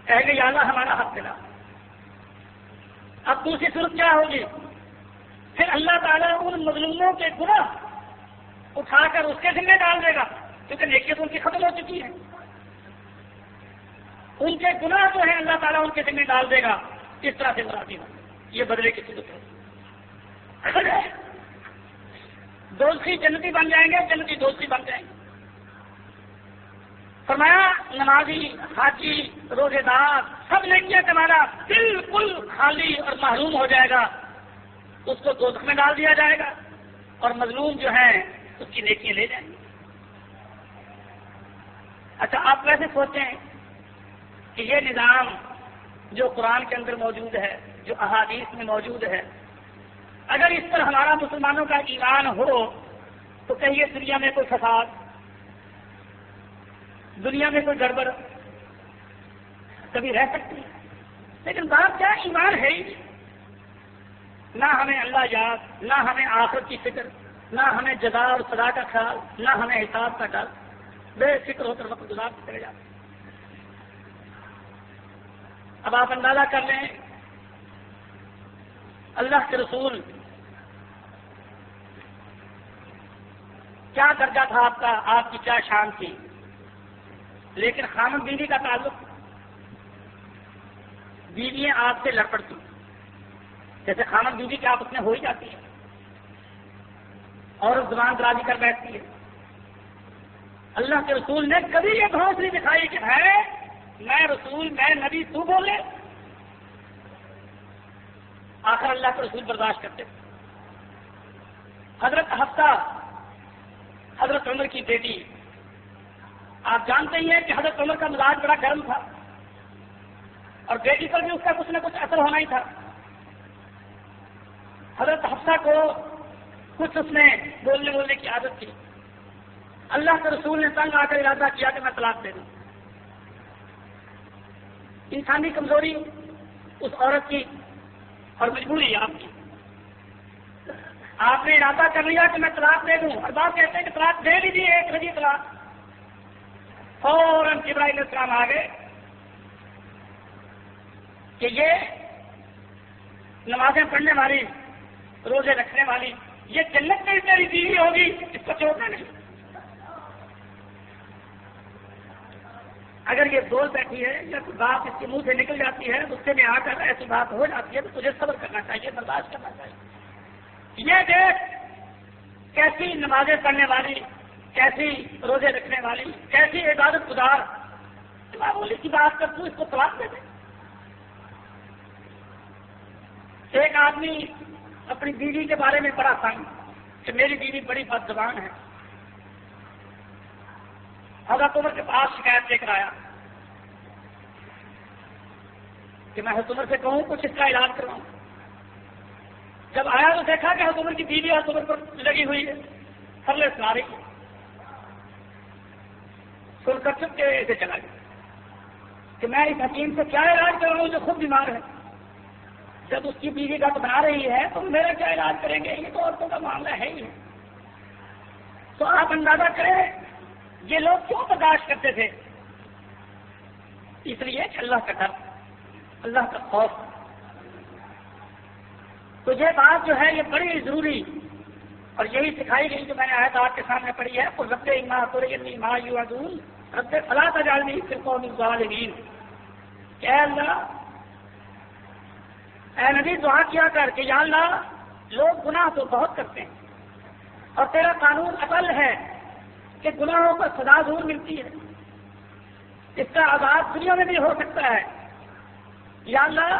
کہے گا یا اللہ ہمارا حق دلا۔ اب دوسری صورت کیا ہوگی؟ پھر اللہ تعالیٰ ان مظلوموں کے گناہ اٹھا کر اس کے ذمہ ڈال دے گا، کیونکہ نیکیاں تو ان کی ختم ہو چکی ہیں، ان کے گناہ جو ہیں اللہ تعالیٰ ان کے ذمہ ڈال دے گا۔ اس طرح سے مرادی ہوں، یہ بدلے کی صورت ہے۔ دوستی جنتی بن جائیں گے، جنتی دوستی بن جائیں گے۔ فرمایا نمازی، حاجی، روزے دار، سب نیکیاں کمانا بالکل خالی اور محروم ہو جائے گا، اس کو دوزخ میں ڈال دیا جائے گا، اور مظلوم جو ہیں اس کی نیکیاں لے جائیں گے۔ اچھا آپ ویسے سوچیں کہ یہ نظام جو قرآن کے اندر موجود ہے، جو احادیث میں موجود ہے، اگر اس پر ہمارا مسلمانوں کا ایمان ہو تو کہیے دنیا میں کوئی فساد، دنیا میں کوئی گڑبڑ کبھی رہ سکتی ہے، لیکن بات کیا ایمان ہے ہی نہیں۔ نہ ہمیں اللہ یاد، نہ ہمیں آخرت کی فکر، نہ ہمیں جزا اور سزا کا خیال، نہ ہمیں حساب کا ڈر، بے فکر ہو کر وقت گزار چلے جاتے۔ اب آپ اندازہ کر لیں اللہ کے رسول کیا درجہ تھا آپ کا، آپ کی کیا شان تھی، لیکن خامد بیوی کا تعلق، بیویاں آپ سے لڑ پڑتی، جیسے خامد بیوی کی آپس میں ہو ہی جاتی ہے، اور زبان درازی کر بیٹھتی ہے۔ اللہ کے رسول نے کبھی یہ بھروس نہیں دکھائی کہ ہے میں رسول، میں نبی، تو بولے۔ آخر اللہ کے رسول برداشت کرتے۔ حضرت حفصہ حضرت عمر کی بیٹی، آپ جانتے ہی ہیں کہ حضرت عمر کا مزاج بڑا گرم تھا، اور بیٹی پر بھی اس کا کچھ نہ کچھ اثر ہونا ہی تھا۔ حضرت حفصہ کو کچھ اس میں بولنے کی عادت تھی، اللہ کے رسول نے تنگ آ کر ارادہ کیا کہ میں طلاق دے دوں. انسانی کمزوری اس عورت کی اور مجبوری آپ کی. آپ نے ارادہ کر لیا کہ میں طلاق دے دوں, اور بات کہتے ہیں کہ طلاق دے لیجیے, ایک رجی طلاق. فوراً جبرائیل علیہ السلام آ گئے کہ یہ نمازیں پڑھنے والی, روزے رکھنے والی, یہ جنت میں میری بیوی ہوگی, اس کو چھوڑنا نہیں. اگر یہ بول بیٹھی ہے یا کوئی بات اس کے منہ سے نکل جاتی ہے, غصے میں آ کر ایسی بات ہو جاتی ہے, تو تجھے صبر کرنا چاہیے, برداشت کرنا چاہیے. یہ دیکھ کیسی نمازیں پڑھنے والی, کیسی روزے رکھنے والی, کیسی عبادت گزار, معمولی کی بات کر تو اس کو طلاق دے دے. ایک آدمی اپنی بیوی کے بارے میں بڑا تنگ کہ میری بیوی بڑی بد زبان ہے. حضرت عمر کے پاس شکایت لے کر آیا کہ میں حضرت عمر سے کہوں کچھ اس کا علاج کرواؤں. جب آیا تو دیکھا کہ حضرت عمر کی بیوی حضرت عمر پر لگی ہوئی ہے, سرلے سنا رہی ہے. سن کر چپ کے اسے چلا گیا کہ میں اس حکیم سے کیا علاج کرواؤں جو خود بیمار ہے. جب اس کی بیوی کا بنا رہی ہے تو میرا کیا علاج کریں گے, یہ تو عورتوں کا معاملہ ہے ہی. تو آپ اندازہ کریں یہ لوگ کیوں برداشت کرتے تھے. اس لیے کہ اللہ کا ڈر, اللہ کا خوف. تو یہ بات جو ہے یہ بڑی ضروری اور یہی سکھائی گئی جو میں نے آیت آپ کے سامنے پڑھی ہے. اور رب اما ترینی ما یوعدون رب فلا تجعلنی فی القوم الظالمین. کہ اے اللہ, اے نبی دعا کیا کر کہ یا اللہ لوگ گناہ تو بہت کرتے ہیں اور تیرا قانون اصل ہے کہ گناہوں پر سزا ضرور ملتی ہے, اس کا عذاب دنیا میں بھی ہو سکتا ہے. یا اللہ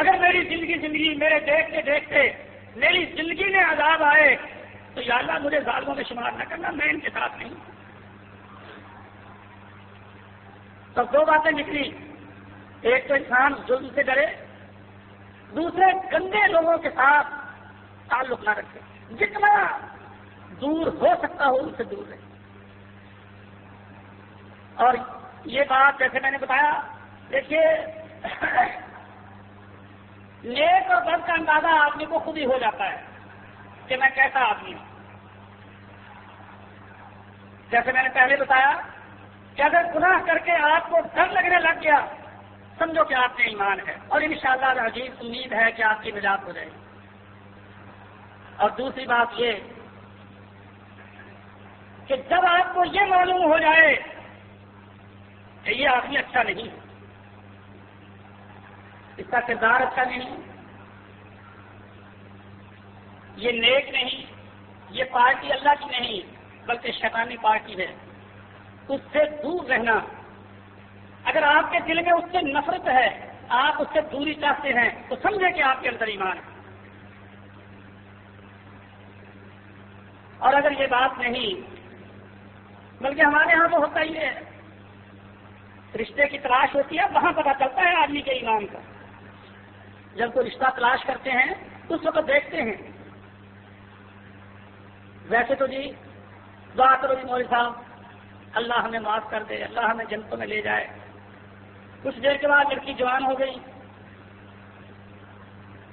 اگر میری زندگی میرے دیکھتے دیکھتے میری زندگی میں عذاب آئے تو یا اللہ مجھے ظالموں میں شمار نہ کرنا, میں ان کے ساتھ نہیں. تو دو باتیں نکلی, ایک تو انسان ظلم سے ڈرے, دوسرے گندے لوگوں کے ساتھ تعلق نہ رکھے, جتنا دور ہو سکتا ہو ان سے دور رہے. اور یہ بات جیسے میں نے بتایا, دیکھیے نیک اور بد کا اندازہ آدمی کو خود ہی ہو جاتا ہے کہ میں کیسا آدمی ہوں. جیسے میں نے پہلے بتایا کہ اگر گناہ کر کے آپ کو ڈر لگنے لگ گیا سمجھو کہ آپ نے ایمان ہے, اور انشاءاللہ العزیز امید ہے کہ آپ کی نجات ہو جائے گی. اور دوسری بات یہ کہ جب آپ کو یہ معلوم ہو جائے کہ یہ آدمی اچھا نہیں, اس کا کردار اچھا نہیں, یہ نیک نہیں, یہ پارٹی اللہ کی نہیں بلکہ شیطانی پارٹی ہے, اس سے دور رہنا. اگر آپ کے دل میں اس سے نفرت ہے, آپ اس سے دوری چاہتے ہیں, تو سمجھے کہ آپ کے اندر ایمان ہے. اور اگر یہ بات نہیں, بلکہ ہمارے یہاں تو ہوتا ہی ہے, رشتے کی تلاش ہوتی ہے, وہاں پتہ چلتا ہے آدمی کے ایمان کا. جب کوئی رشتہ تلاش کرتے ہیں اس وقت دیکھتے ہیں. ویسے تو جی دعا کرو جی مولوی صاحب, اللہ ہمیں معاف کر دے, اللہ ہمیں جنتوں میں لے جائے. کچھ دیر کے بعد لڑکی جوان ہو گئی,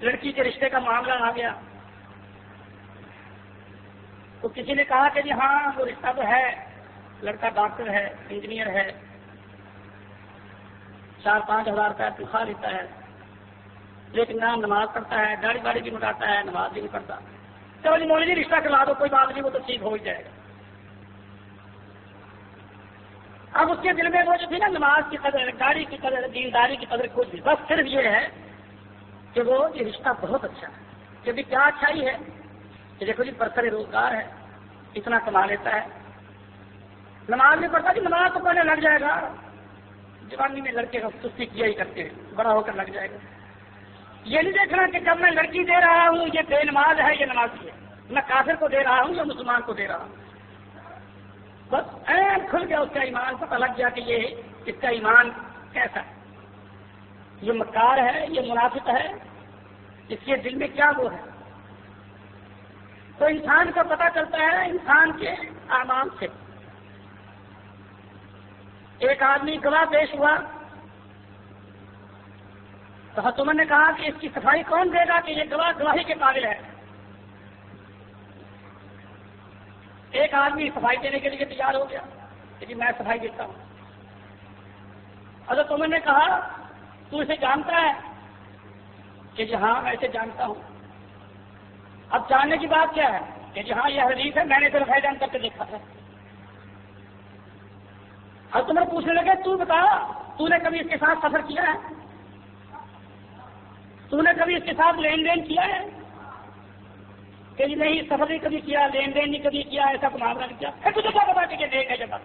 لڑکی کے رشتے کا معاملہ آ گیا, تو کسی نے کہا کہ جی ہاں وہ رشتہ تو ہے, لڑکا ڈاکٹر ہے, انجینئر ہے, 4-5 ہزار روپے تنخواہ لیتا ہے, لیکن نہ نماز پڑھتا ہے, داڑھی باڑھی بھی مٹاتا ہے, نماز بھی نہیں پڑھتا. چلو جی مولوی جی رشتہ کروا دو, کوئی بات نہیں, وہ تو ٹھیک ہو ہی جائے گا. اب اس کے دل میں وہ جو تھی نا نماز کی قدر, داڑھی کی قدر, دینداری کی قدر کچھ بھی, بس صرف یہ ہے کہ وہ یہ رشتہ بہت اچھا ہے. کیونکہ کیا اچھائی ہے کہ دیکھو جی برسر روزگار ہے, اتنا کما لیتا ہے, نماز نہیں پڑھتا. جی نماز تو پہلے لگ جائے گا, جوانی میں لڑکے کا سستی کیا ہی کرتے ہیں, بڑا ہو کر لگ جائے گا. یہ نہیں دیکھنا کہ جب میں لڑکی دے رہا ہوں یہ بے نماز ہے, یہ نمازی ہے, میں کافر کو دے رہا ہوں یا مسلمان کو دے رہا ہوں. بس عین کھل گیا اس کا ایمان, پتہ لگ گیا کہ یہ اس کا ایمان کیسا ہے, یہ مکار ہے, یہ منافق ہے, اس کے دل میں کیا وہ ہے. تو انسان کو پتہ چلتا ہے انسان کے اعمال سے. ایک آدمی گواہ پیش ہوا تو حضرت عمر نے کہا کہ اس کی صفائی کون دے گا کہ یہ گواہ گواہی کے قابل ہے. ایک آدمی صفائی دینے کے لیے تیار ہو گیا کہ جی میں صفائی دیتا ہوں. حضرت عمر نے کہا تو اسے جانتا ہے کہ جی ہاں میں اسے جانتا ہوں. اب جاننے کی بات کیا ہے کہ جی ہاں یہ حدیث ہے میں نے اسے فائدہ کر کے دیکھا تھا. حضرت عمر پوچھنے لگے تو بتا تو نے کبھی اس کے ساتھ سفر کیا ہے, تو نے کبھی اس کے ساتھ لین دین کیا ہے کہ جی نہیں سفر نہیں کبھی کیا, لین دین نہیں کبھی کیا, ایسا کوئی معاملہ نہیں کیا. پھر تجھے کیا پتا کہ دیکھ ہے جب.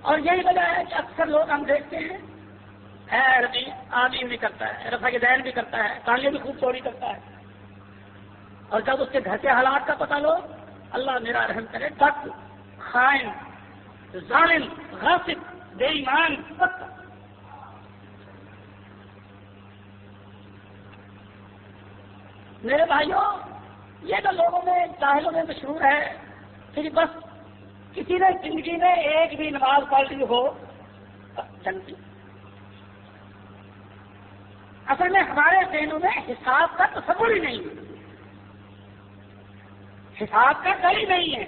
اور یہی وجہ ہے کہ اکثر لوگ ہم دیکھتے ہیں عربی عالم بھی کرتا ہے, رفع دین بھی کرتا ہے, تالیاں بھی خوب چوری کرتا ہے, اور جب اس کے گھر کے حالات کا پتہ لو اللہ میرا رحم کرے تک خائن ظالم غاصب بے ایمان تک. میرے بھائیوں یہ تو لوگوں میں جاہلوں میں مشہور ہے کہ بس کسی نے زندگی میں ایک بھی نماز پڑھ لی ہو جنتی. اصل میں ہمارے ذہنوں میں حساب کا تصور ہی نہیں ہے, حساب کا ڈر ہی نہیں ہے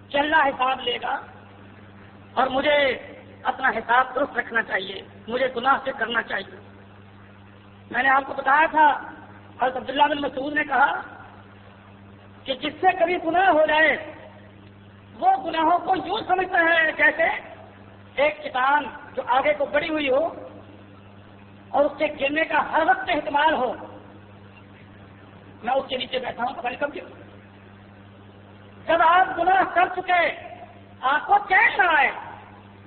کہ اللہ حساب لے گا اور مجھے اپنا حساب درست رکھنا چاہیے, مجھے گناہ سے کرنا چاہیے. میں نے آپ کو بتایا تھا حضرت عبداللہ بن مسعود نے کہا کہ جس سے کبھی گناہ ہو جائے وہ گناہوں کو یوں سمجھتا ہے جیسے ایک چٹان جو آگے کو بڑی ہوئی ہو اور اس کے گرنے کا ہر وقت احتمال ہو. میں اس کے نیچے بیٹھا ہوں, پتہ نہیں کب گروں. جب آپ گناہ کر چکے آپ کو چین نہ آئے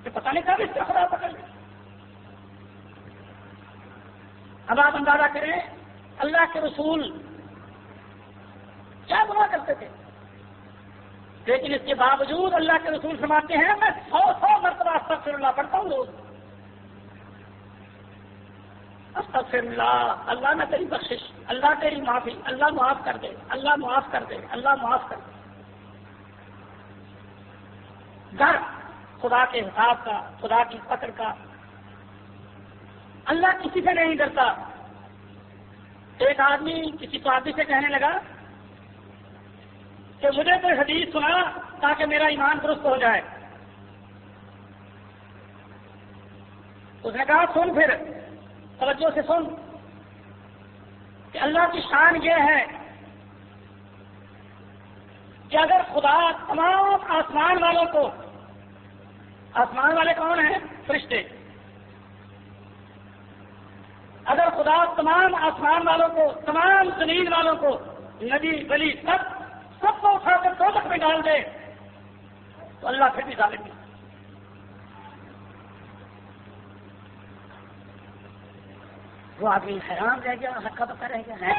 کہ پتہ نہیں کب اس سے خدا پکڑ لے. اب آپ اندازہ کریں اللہ کے رسول کیا گناہ کرتے تھے, لیکن اس کے باوجود اللہ کے رسول فرماتے ہیں میں 100 مرتبہ استغفر اللہ پڑھتا ہوں روز. استغفر اللہ, اللہ نہ تیری بخشش, اللہ تیری معافی, اللہ معاف کر دے, اللہ معاف کر دے, اللہ معاف کر دے. ڈر خدا کے حساب کا, خدا کی پکڑ کا. اللہ کسی سے نہیں ڈرتا. ایک آدمی کسی صحابی سے کہنے لگا کہ مجھے کوئی حدیث سنا تاکہ میرا ایمان درست ہو جائے. اس نے کہا سن, پھر توجہ سے سن کہ اللہ کی شان یہ ہے کہ اگر خدا تمام آسمان والوں کو, آسمان والے کون ہیں؟ فرشتے. اگر خدا تمام آسمان والوں کو, تمام زمین والوں کو, نبی ولی سب کو اٹھا کر دوزخ میں ڈال دے تو اللہ پھر بھی ظالم نہیں. وہ آدمی حیران رہ گیا, ہکا بکا رہ گیا ہے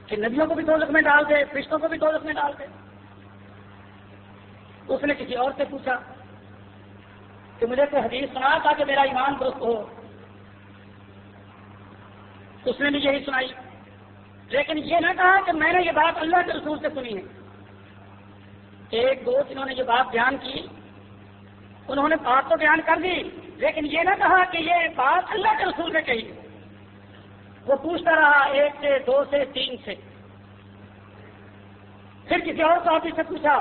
کہ نبیوں کو بھی دوزخ میں ڈال دے, فرشتوں کو بھی دوزخ میں ڈال دے. اس نے کسی اور سے پوچھا کہ مجھے کوئی حدیث سنا تاکہ میرا ایمان درست ہو. اس نے بھی یہی سنائی, لیکن یہ نہ کہا کہ میں نے یہ بات اللہ کے رسول سے سنی ہے. ایک دو جنہوں نے یہ بات بیان کی انہوں نے بات تو بیان کر دی, لیکن یہ نہ کہا کہ یہ بات اللہ کے رسول نے کہی. وہ پوچھتا رہا 1 سے 2 سے 3 سے. پھر کسی اور صحابی سے پوچھا,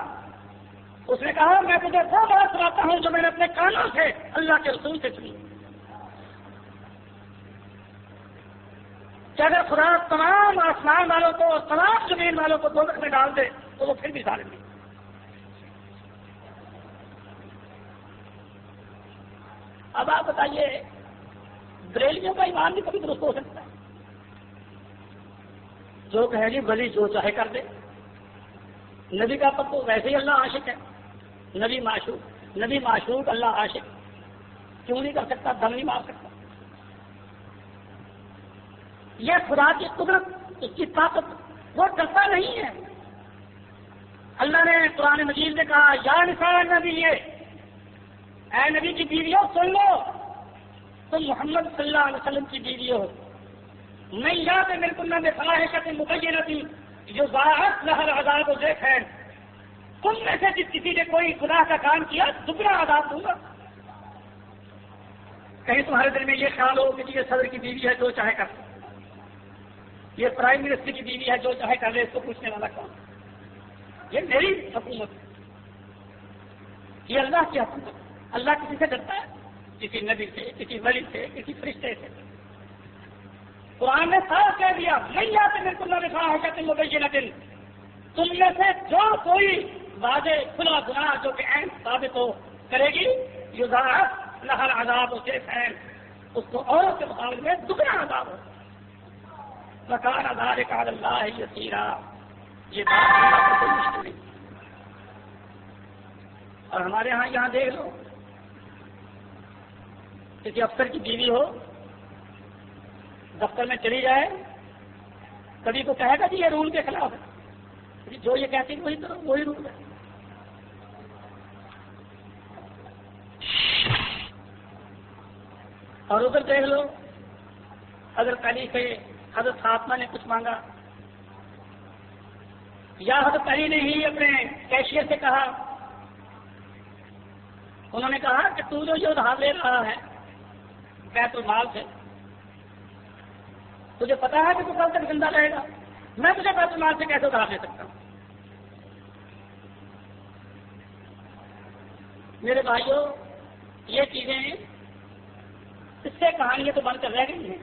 اس نے کہا میں تجھے وہ بات سناتا ہوں جو میں نے اپنے کانوں سے اللہ کے رسول سے سنی کہ اگر خدا تمام آسمان والوں کو اور تمام زمین والوں کو دوزخ میں ڈال دے تو وہ پھر بھی ظالم نہیں. اب آپ بتائیے بریلیوں کا ایمان بھی کبھی درست ہو سکتا ہے؟ جو کہے گی ولی جو چاہے کر دے, نبی کا پتو ویسے ہی اللہ عاشق ہے, نبی معشوق اللہ عاشق, کیوں نہیں کر سکتا, دم نہیں مار سکتا. یہ خدا کی قدرت, اس کی طاقت, وہ ڈرتا نہیں ہے. اللہ نے قرآن مجید میں کہا یا نساء النبی, اے نبی کی بیویوں سن لو, تم محمد صلی اللہ علیہ وسلم کی بیوی ہو. من یات منکن بفاحشۃ مبینۃ یضاعف لها العذاب ضعفین، تم میں سے جس کسی نے کوئی گناہ کا کام کیا دوگنا عذاب دوں گا۔ کہیں تمہارے دل میں یہ خیال ہو کہ یہ صدر کی بیوی ہے جو چاہے کر، یہ پرائم منسٹر کی بیوی ہے جو چاہے کر لے، اس کو پوچھنے والا کون؟ یہ میری حکومت، یہ اللہ کی حکومت۔ اللہ کسی سے ڈرتا ہے؟ کسی نبی سے، کسی ولی سے، کسی فرشتے سے؟ قرآن نے صاف کہہ دیا من یات منکن بفاحشۃ مبینۃ، تم میں سے جو کوئی واضح کھلا گناہ جو کہ عین ثابت ہو کرے گی، یضاعف لها العذاب ضعفین، اس کو اوروں کے مقابلے میں دگنا عذاب ہو۔ وکان ذلک علی اللہ یسیرا، یہ بات اللہ کو کوئی مشکل نہیں۔ اور ہمارے ہاں یہاں دیکھ لو، کسی افسر کی بیوی ہو، دفتر میں چلی جائے، کبھی کو کہے گا جی یہ رول کے خلاف ہے، جو یہ کہتی ہے وہی کرو، وہی رول ہے۔ اور ادھر دیکھ لو، حضرت علی سے حضرت فاطمہ نے کچھ مانگا، یا حضرت علی نے ہی اپنے کیشیئر سے کہا، انہوں نے کہا کہ تو جو ادھار لے رہا ہے بیت المال سے، تجھے پتا ہے کہ تو کل تک زندہ رہے گا، میں تجھے بیت المال سے کیسے ادھار لے سکتا ہوں؟ میرے بھائیوں، یہ چیزیں اس سے کہانیاں تو بن کر رہ گئی ہیں،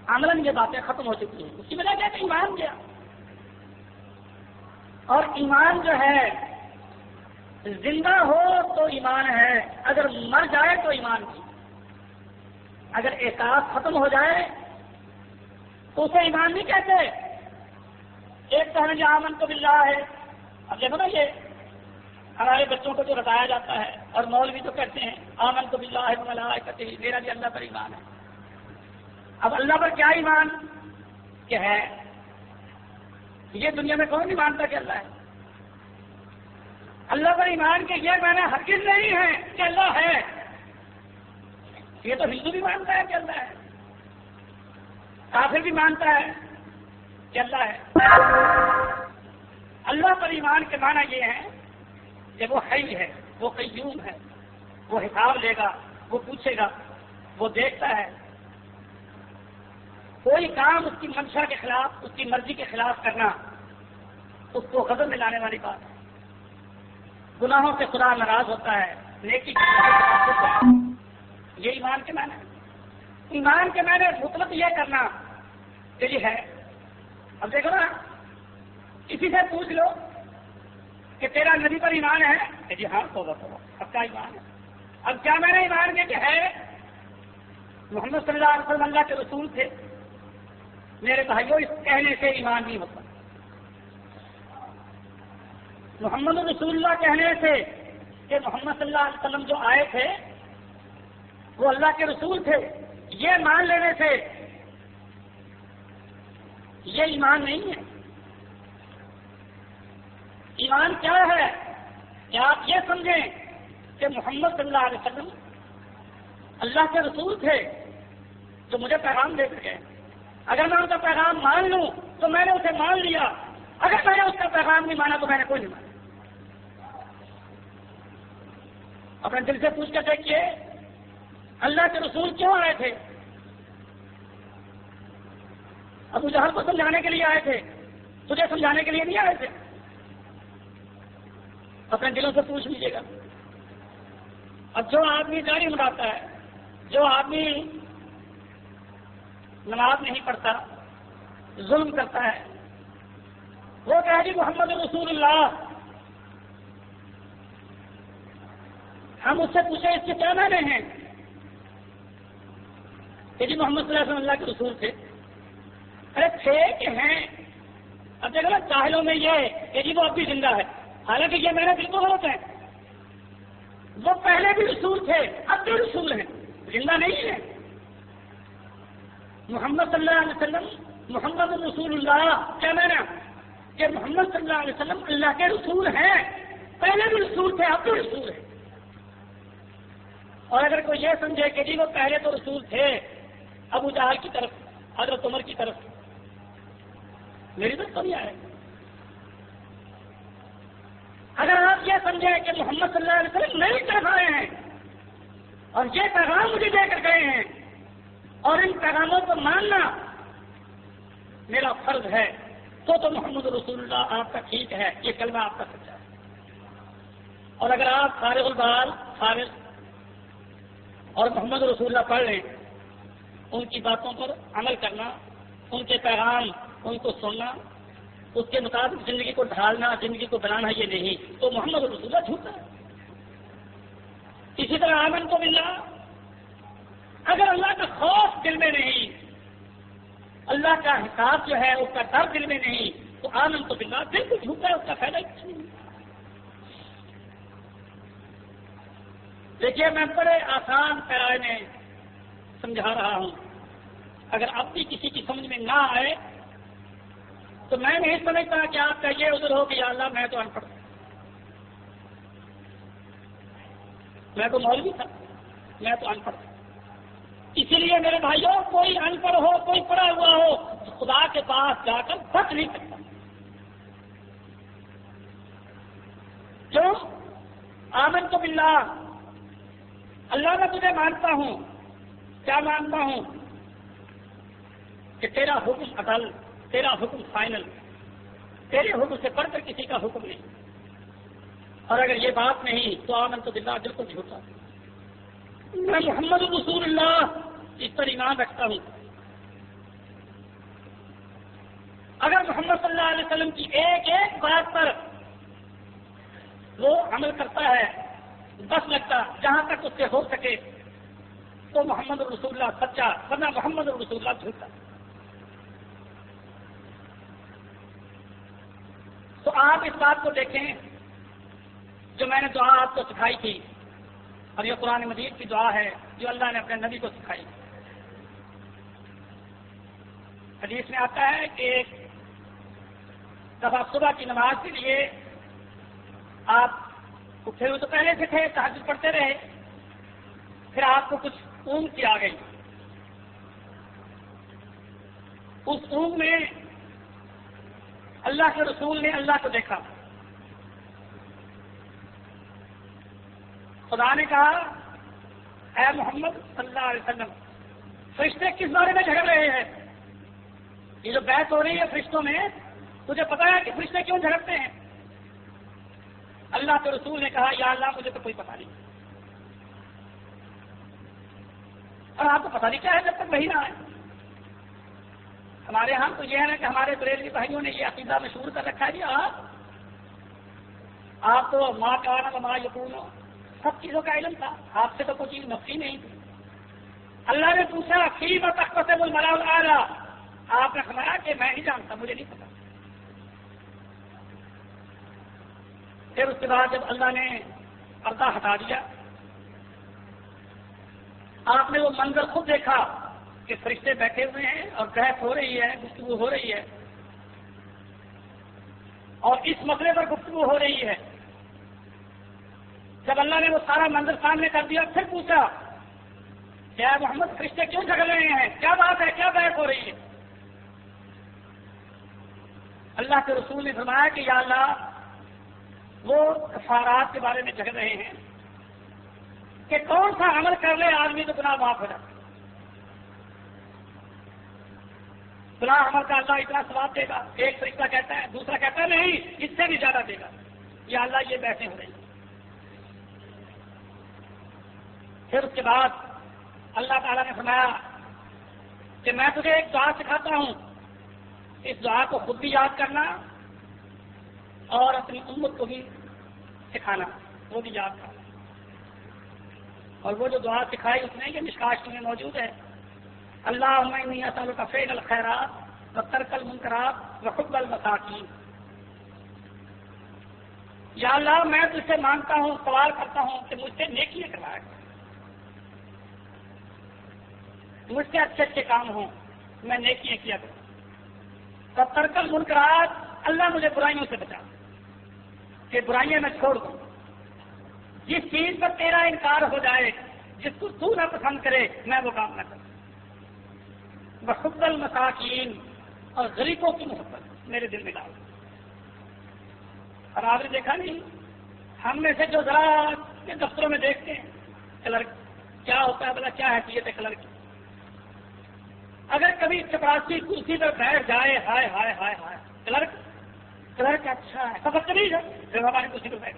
عملاً یہ باتیں ختم ہو چکی ہیں۔ اس کی وجہ کیا کہ ایمان گیا، اور ایمان جو ہے زندہ ہو تو ایمان ہے، اگر مر جائے تو ایمان نہیں۔ اگر احساس ختم ہو جائے تو اسے ایمان نہیں کہتے۔ ایک تو ہمیں آمنت باللہ ہے، اب دیکھو نا یہ ہمارے بچوں کو جو بتایا جاتا ہے، اور مولوی تو کہتے ہیں آمنت باللہ وملائکتہ، میرا بھی اللہ پر ایمان ہے۔ اب اللہ پر کیا ایمان کہ ہے؟ یہ دنیا میں کون نہیں مانتا کہ اللہ ہے؟ اللہ پر ایمان کے یہ معنی ہرگز نہیں ہے کہ اللہ ہے، یہ تو ہندو بھی مانتا ہے کہ اللہ ہے، کافر بھی مانتا ہے کہ اللہ ہے۔ اللہ پر ایمان کے معنی یہ ہے کہ وہ حی ہے، وہ قیوم ہے، وہ حساب لے گا، وہ پوچھے گا، وہ دیکھتا ہے۔ کوئی کام اس کی منشا کے خلاف، اس کی مرضی کے خلاف کرنا اس کو غضب میں لانے والی بات ہے۔ گناہوں سے خدا ناراض ہوتا ہے، نیکی کی یہ ایمان کے معنی ہے۔ ایمان کے معنی مطلق یہ کرنا کہ یہ ہے۔ اب دیکھو نا، کسی سے پوچھ لو کہ تیرا نبی پر ایمان ہے کہ جی ہاں، توبہ توبہ، اب کیا ایمان ہے؟ اب کیا میں نے ایمان کیا کہ ہے؟ محمد صلی اللہ علیہ وسلم اللہ کے رسول تھے۔ میرے بھائیوں، اس کہنے سے ایمان نہیں ہوتا۔ محمد رسول اللہ کہنے سے کہ محمد صلی اللہ علیہ وسلم جو آئے تھے وہ اللہ کے رسول تھے، یہ مان لینے سے یہ ایمان نہیں ہے۔ ایمان کیا ہے کہ آپ یہ سمجھیں کہ محمد صلی اللہ علیہ وسلم اللہ کے رسول تھے جو مجھے پیغام دے سکے۔ اگر میں ان کا پیغام مان لوں تو میں نے اسے مان لیا، اگر میں نے اس کا پیغام نہیں مانا تو میں نے کوئی نہیں مانا۔ اپنے دل سے پوچھ کر دیکھیے، اللہ کے رسول کیوں آئے تھے؟ ابو جہل کو سمجھانے کے لیے آئے تھے، تجھے سمجھانے کے لیے نہیں آئے تھے۔ اپنے دلوں سے پوچھ لیجیے گا۔ اب جو آدمی داڑھی منڈاتا ہے، جو آدمی نماز نہیں پڑھتا، ظلم کرتا ہے، وہ کہے جی محمد رسول اللہ، ہم اس سے پوچھیں اس کے کیا معنی ہیں کہ جی محمد صلی اللہ علیہ وسلم اللہ کے رسول تھے؟ ارے تھے کہ ہیں؟ اب دیکھو نا، جاہلوں میں یہ کہ جی وہ اب بھی زندہ ہے، حالانکہ یہ میرے بالکل غلط ہے۔ وہ پہلے بھی رسول تھے، اب بھی رسول ہیں، زندہ نہیں ہے۔ محمد صلی اللہ علیہ وسلم، محمد رسول اللہ کیا معنی؟ کہ محمد صلی اللہ علیہ وسلم اللہ کے رسول ہیں، پہلے بھی رسول تھے، اب بھی رسول ہیں۔ اور اگر کوئی یہ سمجھے کہ جی وہ پہلے تو رسول تھے ابو جہل کی طرف، حضرت عمر کی طرف میری طرف تو نہیں آئے. اگر آپ یہ سمجھیں کہ محمد صلی اللہ علیہ وسلم میری طرف آئے ہیں اور یہ پیغام مجھے دے کر گئے ہیں اور ان پیغاموں کو ماننا میرا فرض ہے تو محمد رسول اللہ آپ کا ٹھیک ہے, یہ کلمہ آپ کا سچا ہے. اور اگر آپ فارغ البال فارغ اور محمد رسول اللہ پڑھ لیں, ان کی باتوں پر عمل کرنا, ان کے پیغام ان کو سننا, اس کے مطابق زندگی کو ڈھالنا, زندگی کو بنانا یہ نہیں, تو محمد رسول اللہ جھوٹا ہے. اسی طرح آمن کو باللہ, اگر اللہ کا خوف دل میں نہیں, اللہ کا حساب جو ہے اس کا ڈر دل میں نہیں, تو آمن تو باللہ بالکل جھوٹا ہے, اس کا فائدہ کچھ نہیں. دیکھیے میں بڑے آسان پیرائے میں سمجھا رہا ہوں, اگر اب بھی کسی کی سمجھ میں نہ آئے تو میں نہیں سمجھتا کہ آپ کا یہ عذر ہو کہ یا اللہ میں تو ان پڑھ, میں تو مولوی تھا, میں تو ان پڑھ. اسی لیے میرے بھائیوں, کوئی ان پڑھ ہو, کوئی پڑھا ہوا ہو, خدا کے پاس جا کر بچ نہیں سکتا. کیوں؟ آمن تو باللہ, اللہ میں تجھے مانتا ہوں. کیا مانتا ہوں؟ کہ تیرا حکم عدل, تیرا حکم فائنل, تیرے حکم سے بڑھ کر کسی کا حکم نہیں. اور اگر یہ بات نہیں تو آمن تو باللہ بالکل جھوٹا. میں محمد رسول اللہ اس پر ایمان رکھتا ہوں. اگر محمد صلی اللہ علیہ وسلم کی ایک ایک بات پر وہ عمل کرتا ہے, بس لگتا جہاں تک اس سے ہو سکے, تو محمد رسول اللہ سچا, ورنہ محمد رسول اللہ جھوٹا. تو آپ اس بات کو دیکھیں جو میں نے دعا آپ کو سکھائی تھی, اور یہ قرآن مجید کی دعا ہے جو اللہ نے اپنے نبی کو سکھائی. حدیث میں آتا ہے کہ ایک دفعہ صبح کی نماز کے لیے آپ اٹھے ہوئے تو پہلے سے تھے, تہجد پڑھتے رہے, پھر آپ کو کچھ اونگ سی آ گئی. اس اونگ میں اللہ کے رسول نے اللہ کو دیکھا. خدا نے کہا اے محمد صلی اللہ علیہ وسلم, فرشتے کس بارے میں جھگڑ رہے ہیں؟ یہ جو بحث ہو رہی ہے فرشتوں میں, تجھے پتا ہے کہ فرشتے کیوں جھگڑتے ہیں؟ اللہ کے رسول نے کہا یا اللہ مجھے تو کوئی پتا نہیں, اور آپ کو پتا نہیں کیا ہے جب تک وہی نہ آئے. ہمارے ہاں تو یہ ہے نا کہ ہمارے بریلوی بھائیوں نے یہ عقیدہ مشہور کر رکھا ہے, جی آپ تو ماں کانا ماں یقون, سب چیزوں کا علم تھا, آپ سے تو کوئی چیز نفی نہیں تھی. اللہ نے پوچھا فیما تقسم الملأ الاعلی, آپ نے فرمایا کہ میں نہیں جانتا, مجھے نہیں پتا. پھر اس کے بعد جب اللہ نے پردہ ہٹا دیا, آپ نے وہ منظر خود دیکھا کہ فرشتے بیٹھے ہوئے ہیں اور بحث ہو رہی ہے, گفتگو ہو رہی ہے, اور اس مسئلے پر گفتگو ہو رہی ہے. جب اللہ نے وہ سارا منظر سامنے کر دیا, پھر پوچھا کیا محمد فرشتے کیوں جھگڑ رہے ہیں, کیا بات ہے, کیا بحث ہو رہی ہے؟ اللہ کے رسول نے فرمایا کہ یا اللہ وہ کفارات کے بارے میں جھگڑ رہے ہیں کہ کون سا عمل کر لے آدمی تو گناہ معاف ہو جائے. گناہ عمل کا اللہ اتنا ثواب دے گا. ایک فرشتہ کہتا ہے, دوسرا کہتا ہے نہیں اس سے بھی زیادہ دے گا. یا اللہ یہ بحثیں ہو رہی ہیں. پھر اس کے بعد اللہ تعالیٰ نے فرمایا کہ میں تجھے ایک دعا سکھاتا ہوں, اس دعا کو خود بھی یاد کرنا اور اپنی امت کو بھی سکھانا, وہ بھی یاد کرنا. اور وہ جو دعا سکھائی اس نے, یہ مشکات میں موجود ہے, اللہم انی اسألک فعل الخیرات وترک المنکرات وحب المساکین. یا اللہ میں تجھ سے مانگتا ہوں, سوال کرتا ہوں کہ مجھ سے نیکیاں کروایا کر, مجھ سے اچھے اچھے کام ہوں, میں نیکیاں کیا کروں. وترک المنکرات, اللہ مجھے برائیوں سے بچا کہ برائیاں میں چھوڑ دوں. جس چیز پر تیرا انکار ہو جائے, جس کو تو نہ پسند کرے, میں وہ کام نہ کروں. وحب المساکین، اور غریبوں کی محبت میرے دل میں ڈالو۔ اور آپ نے دیکھا نہیں، ہم میں سے جو ذرا کے دفتروں میں دیکھتے ہیں کلرک کیا ہوتا ہے، بلا کیا حیثیت ہے کلرک کی، اگر کبھی چپراسی کرسی پر بیٹھ جائے، ہائے ہائے ہائے ہائے، کلرک اچھا ہے، سب تمیز ہے جو ہماری کرسی پر بیٹھ،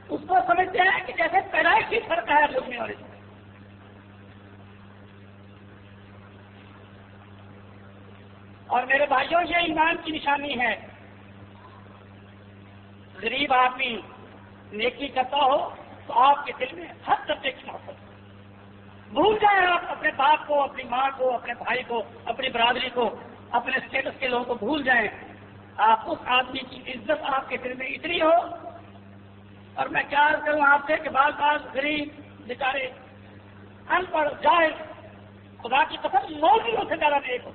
اس کو سمجھتے ہیں کہ جیسے پیدائشی فرق ہے بولنے والے سے۔ اور میرے بھائیوں، یہ ایمان کی نشانی ہے، غریب آدمی نیکی کرتا ہو تو آپ کے دل میں ہر طرح کی محبت، بھول جائیں آپ اپنے باپ کو، اپنی ماں کو، اپنے بھائی کو، اپنی برادری کو، اپنے اسٹیٹس کے لوگوں کو بھول جائیں، آپ اس آدمی کی عزت آپ کے دل میں اتنی ہو۔ اور میں کیا عرض کروں آپ سے کہ بعض غریب بیچارے ان پڑھ جائے، خدا کی قسم مولویوں سے زیادہ نیک ہو،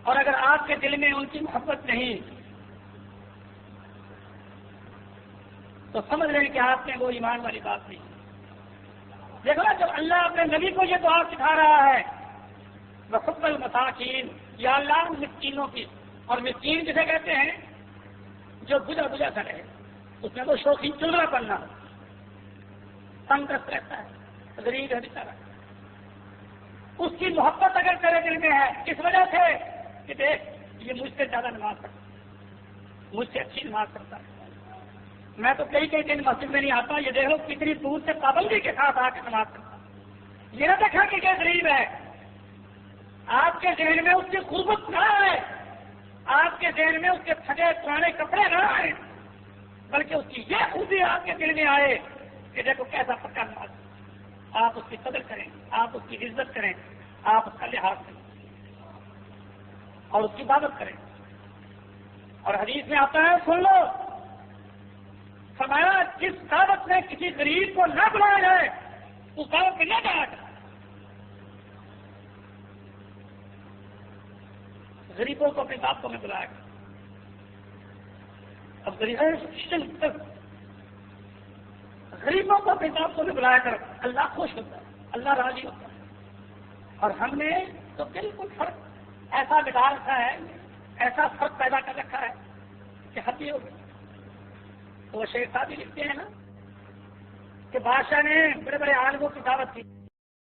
اور اگر آپ کے دل میں ان کی محبت نہیں تو سمجھ رہے ہیں کہ آپ میں وہ ایمان والی بات نہیں۔ دیکھو نا، جب اللہ اپنے نبی کو یہ دعا سکھا رہا ہے، وحب المساکین، یا اللہ مسکینوں کی، اور مسکین جسے کہتے ہیں جو بجھا بجھا سا رہے، اس میں وہ شوقی چلنا پڑنا، تنگ دست رہتا ہے، غریب ہے بیچارہ، اس کی محبت اگر تیرے دل میں ہے، کس وجہ سے کہ دیکھ یہ مجھ سے زیادہ نماز پڑھتا، مجھ سے اچھی نماز پڑھتا ہے، میں تو کئی دن مسجد میں نہیں آتا، یہ دیکھ لو کتنی دور سے پابندی کے ساتھ آ کے نماز پڑھتا، یہ نہ دیکھا کہ کیا غریب ہے، آپ کے ذہن میں اس کی غربت نہ آئے، آپ کے ذہن میں اس کے پھٹے پرانے کپڑے نہ آئے، بلکہ اس کی یہ خوبی آپ کے دل میں آئے کہ دیکھو کیسا پکا نماز، آپ اس کی قدر کریں، آپ اس کی عزت کریں، آپ اس کا لحاظ کریں اور اس کی عبادت کریں۔ اور حدیث میں آتا ہے، سن لو، فرمایا جس دعوت میں کسی غریب کو نہ بلایا جائے اس دعوت میں نہ جایا جائے۔ غریبوں کو اپنے دعوتوں میں بلایا گیا، اب غریبوں کو اپنے دعوتوں میں بلایا کر اللہ خوش ہوتا ہے، اللہ راضی ہوتا ہے، اور ہم نے تو بالکل فرق ایسا بگاڑ رکھا ہے، ایسا فرق پیدا کر رکھا ہے کہ حد ہی ہو گئی۔ تو وہ شیخ صاحب لکھتے ہیں نا کہ بادشاہ نے بڑے بڑے عالموں کی دعوت کی،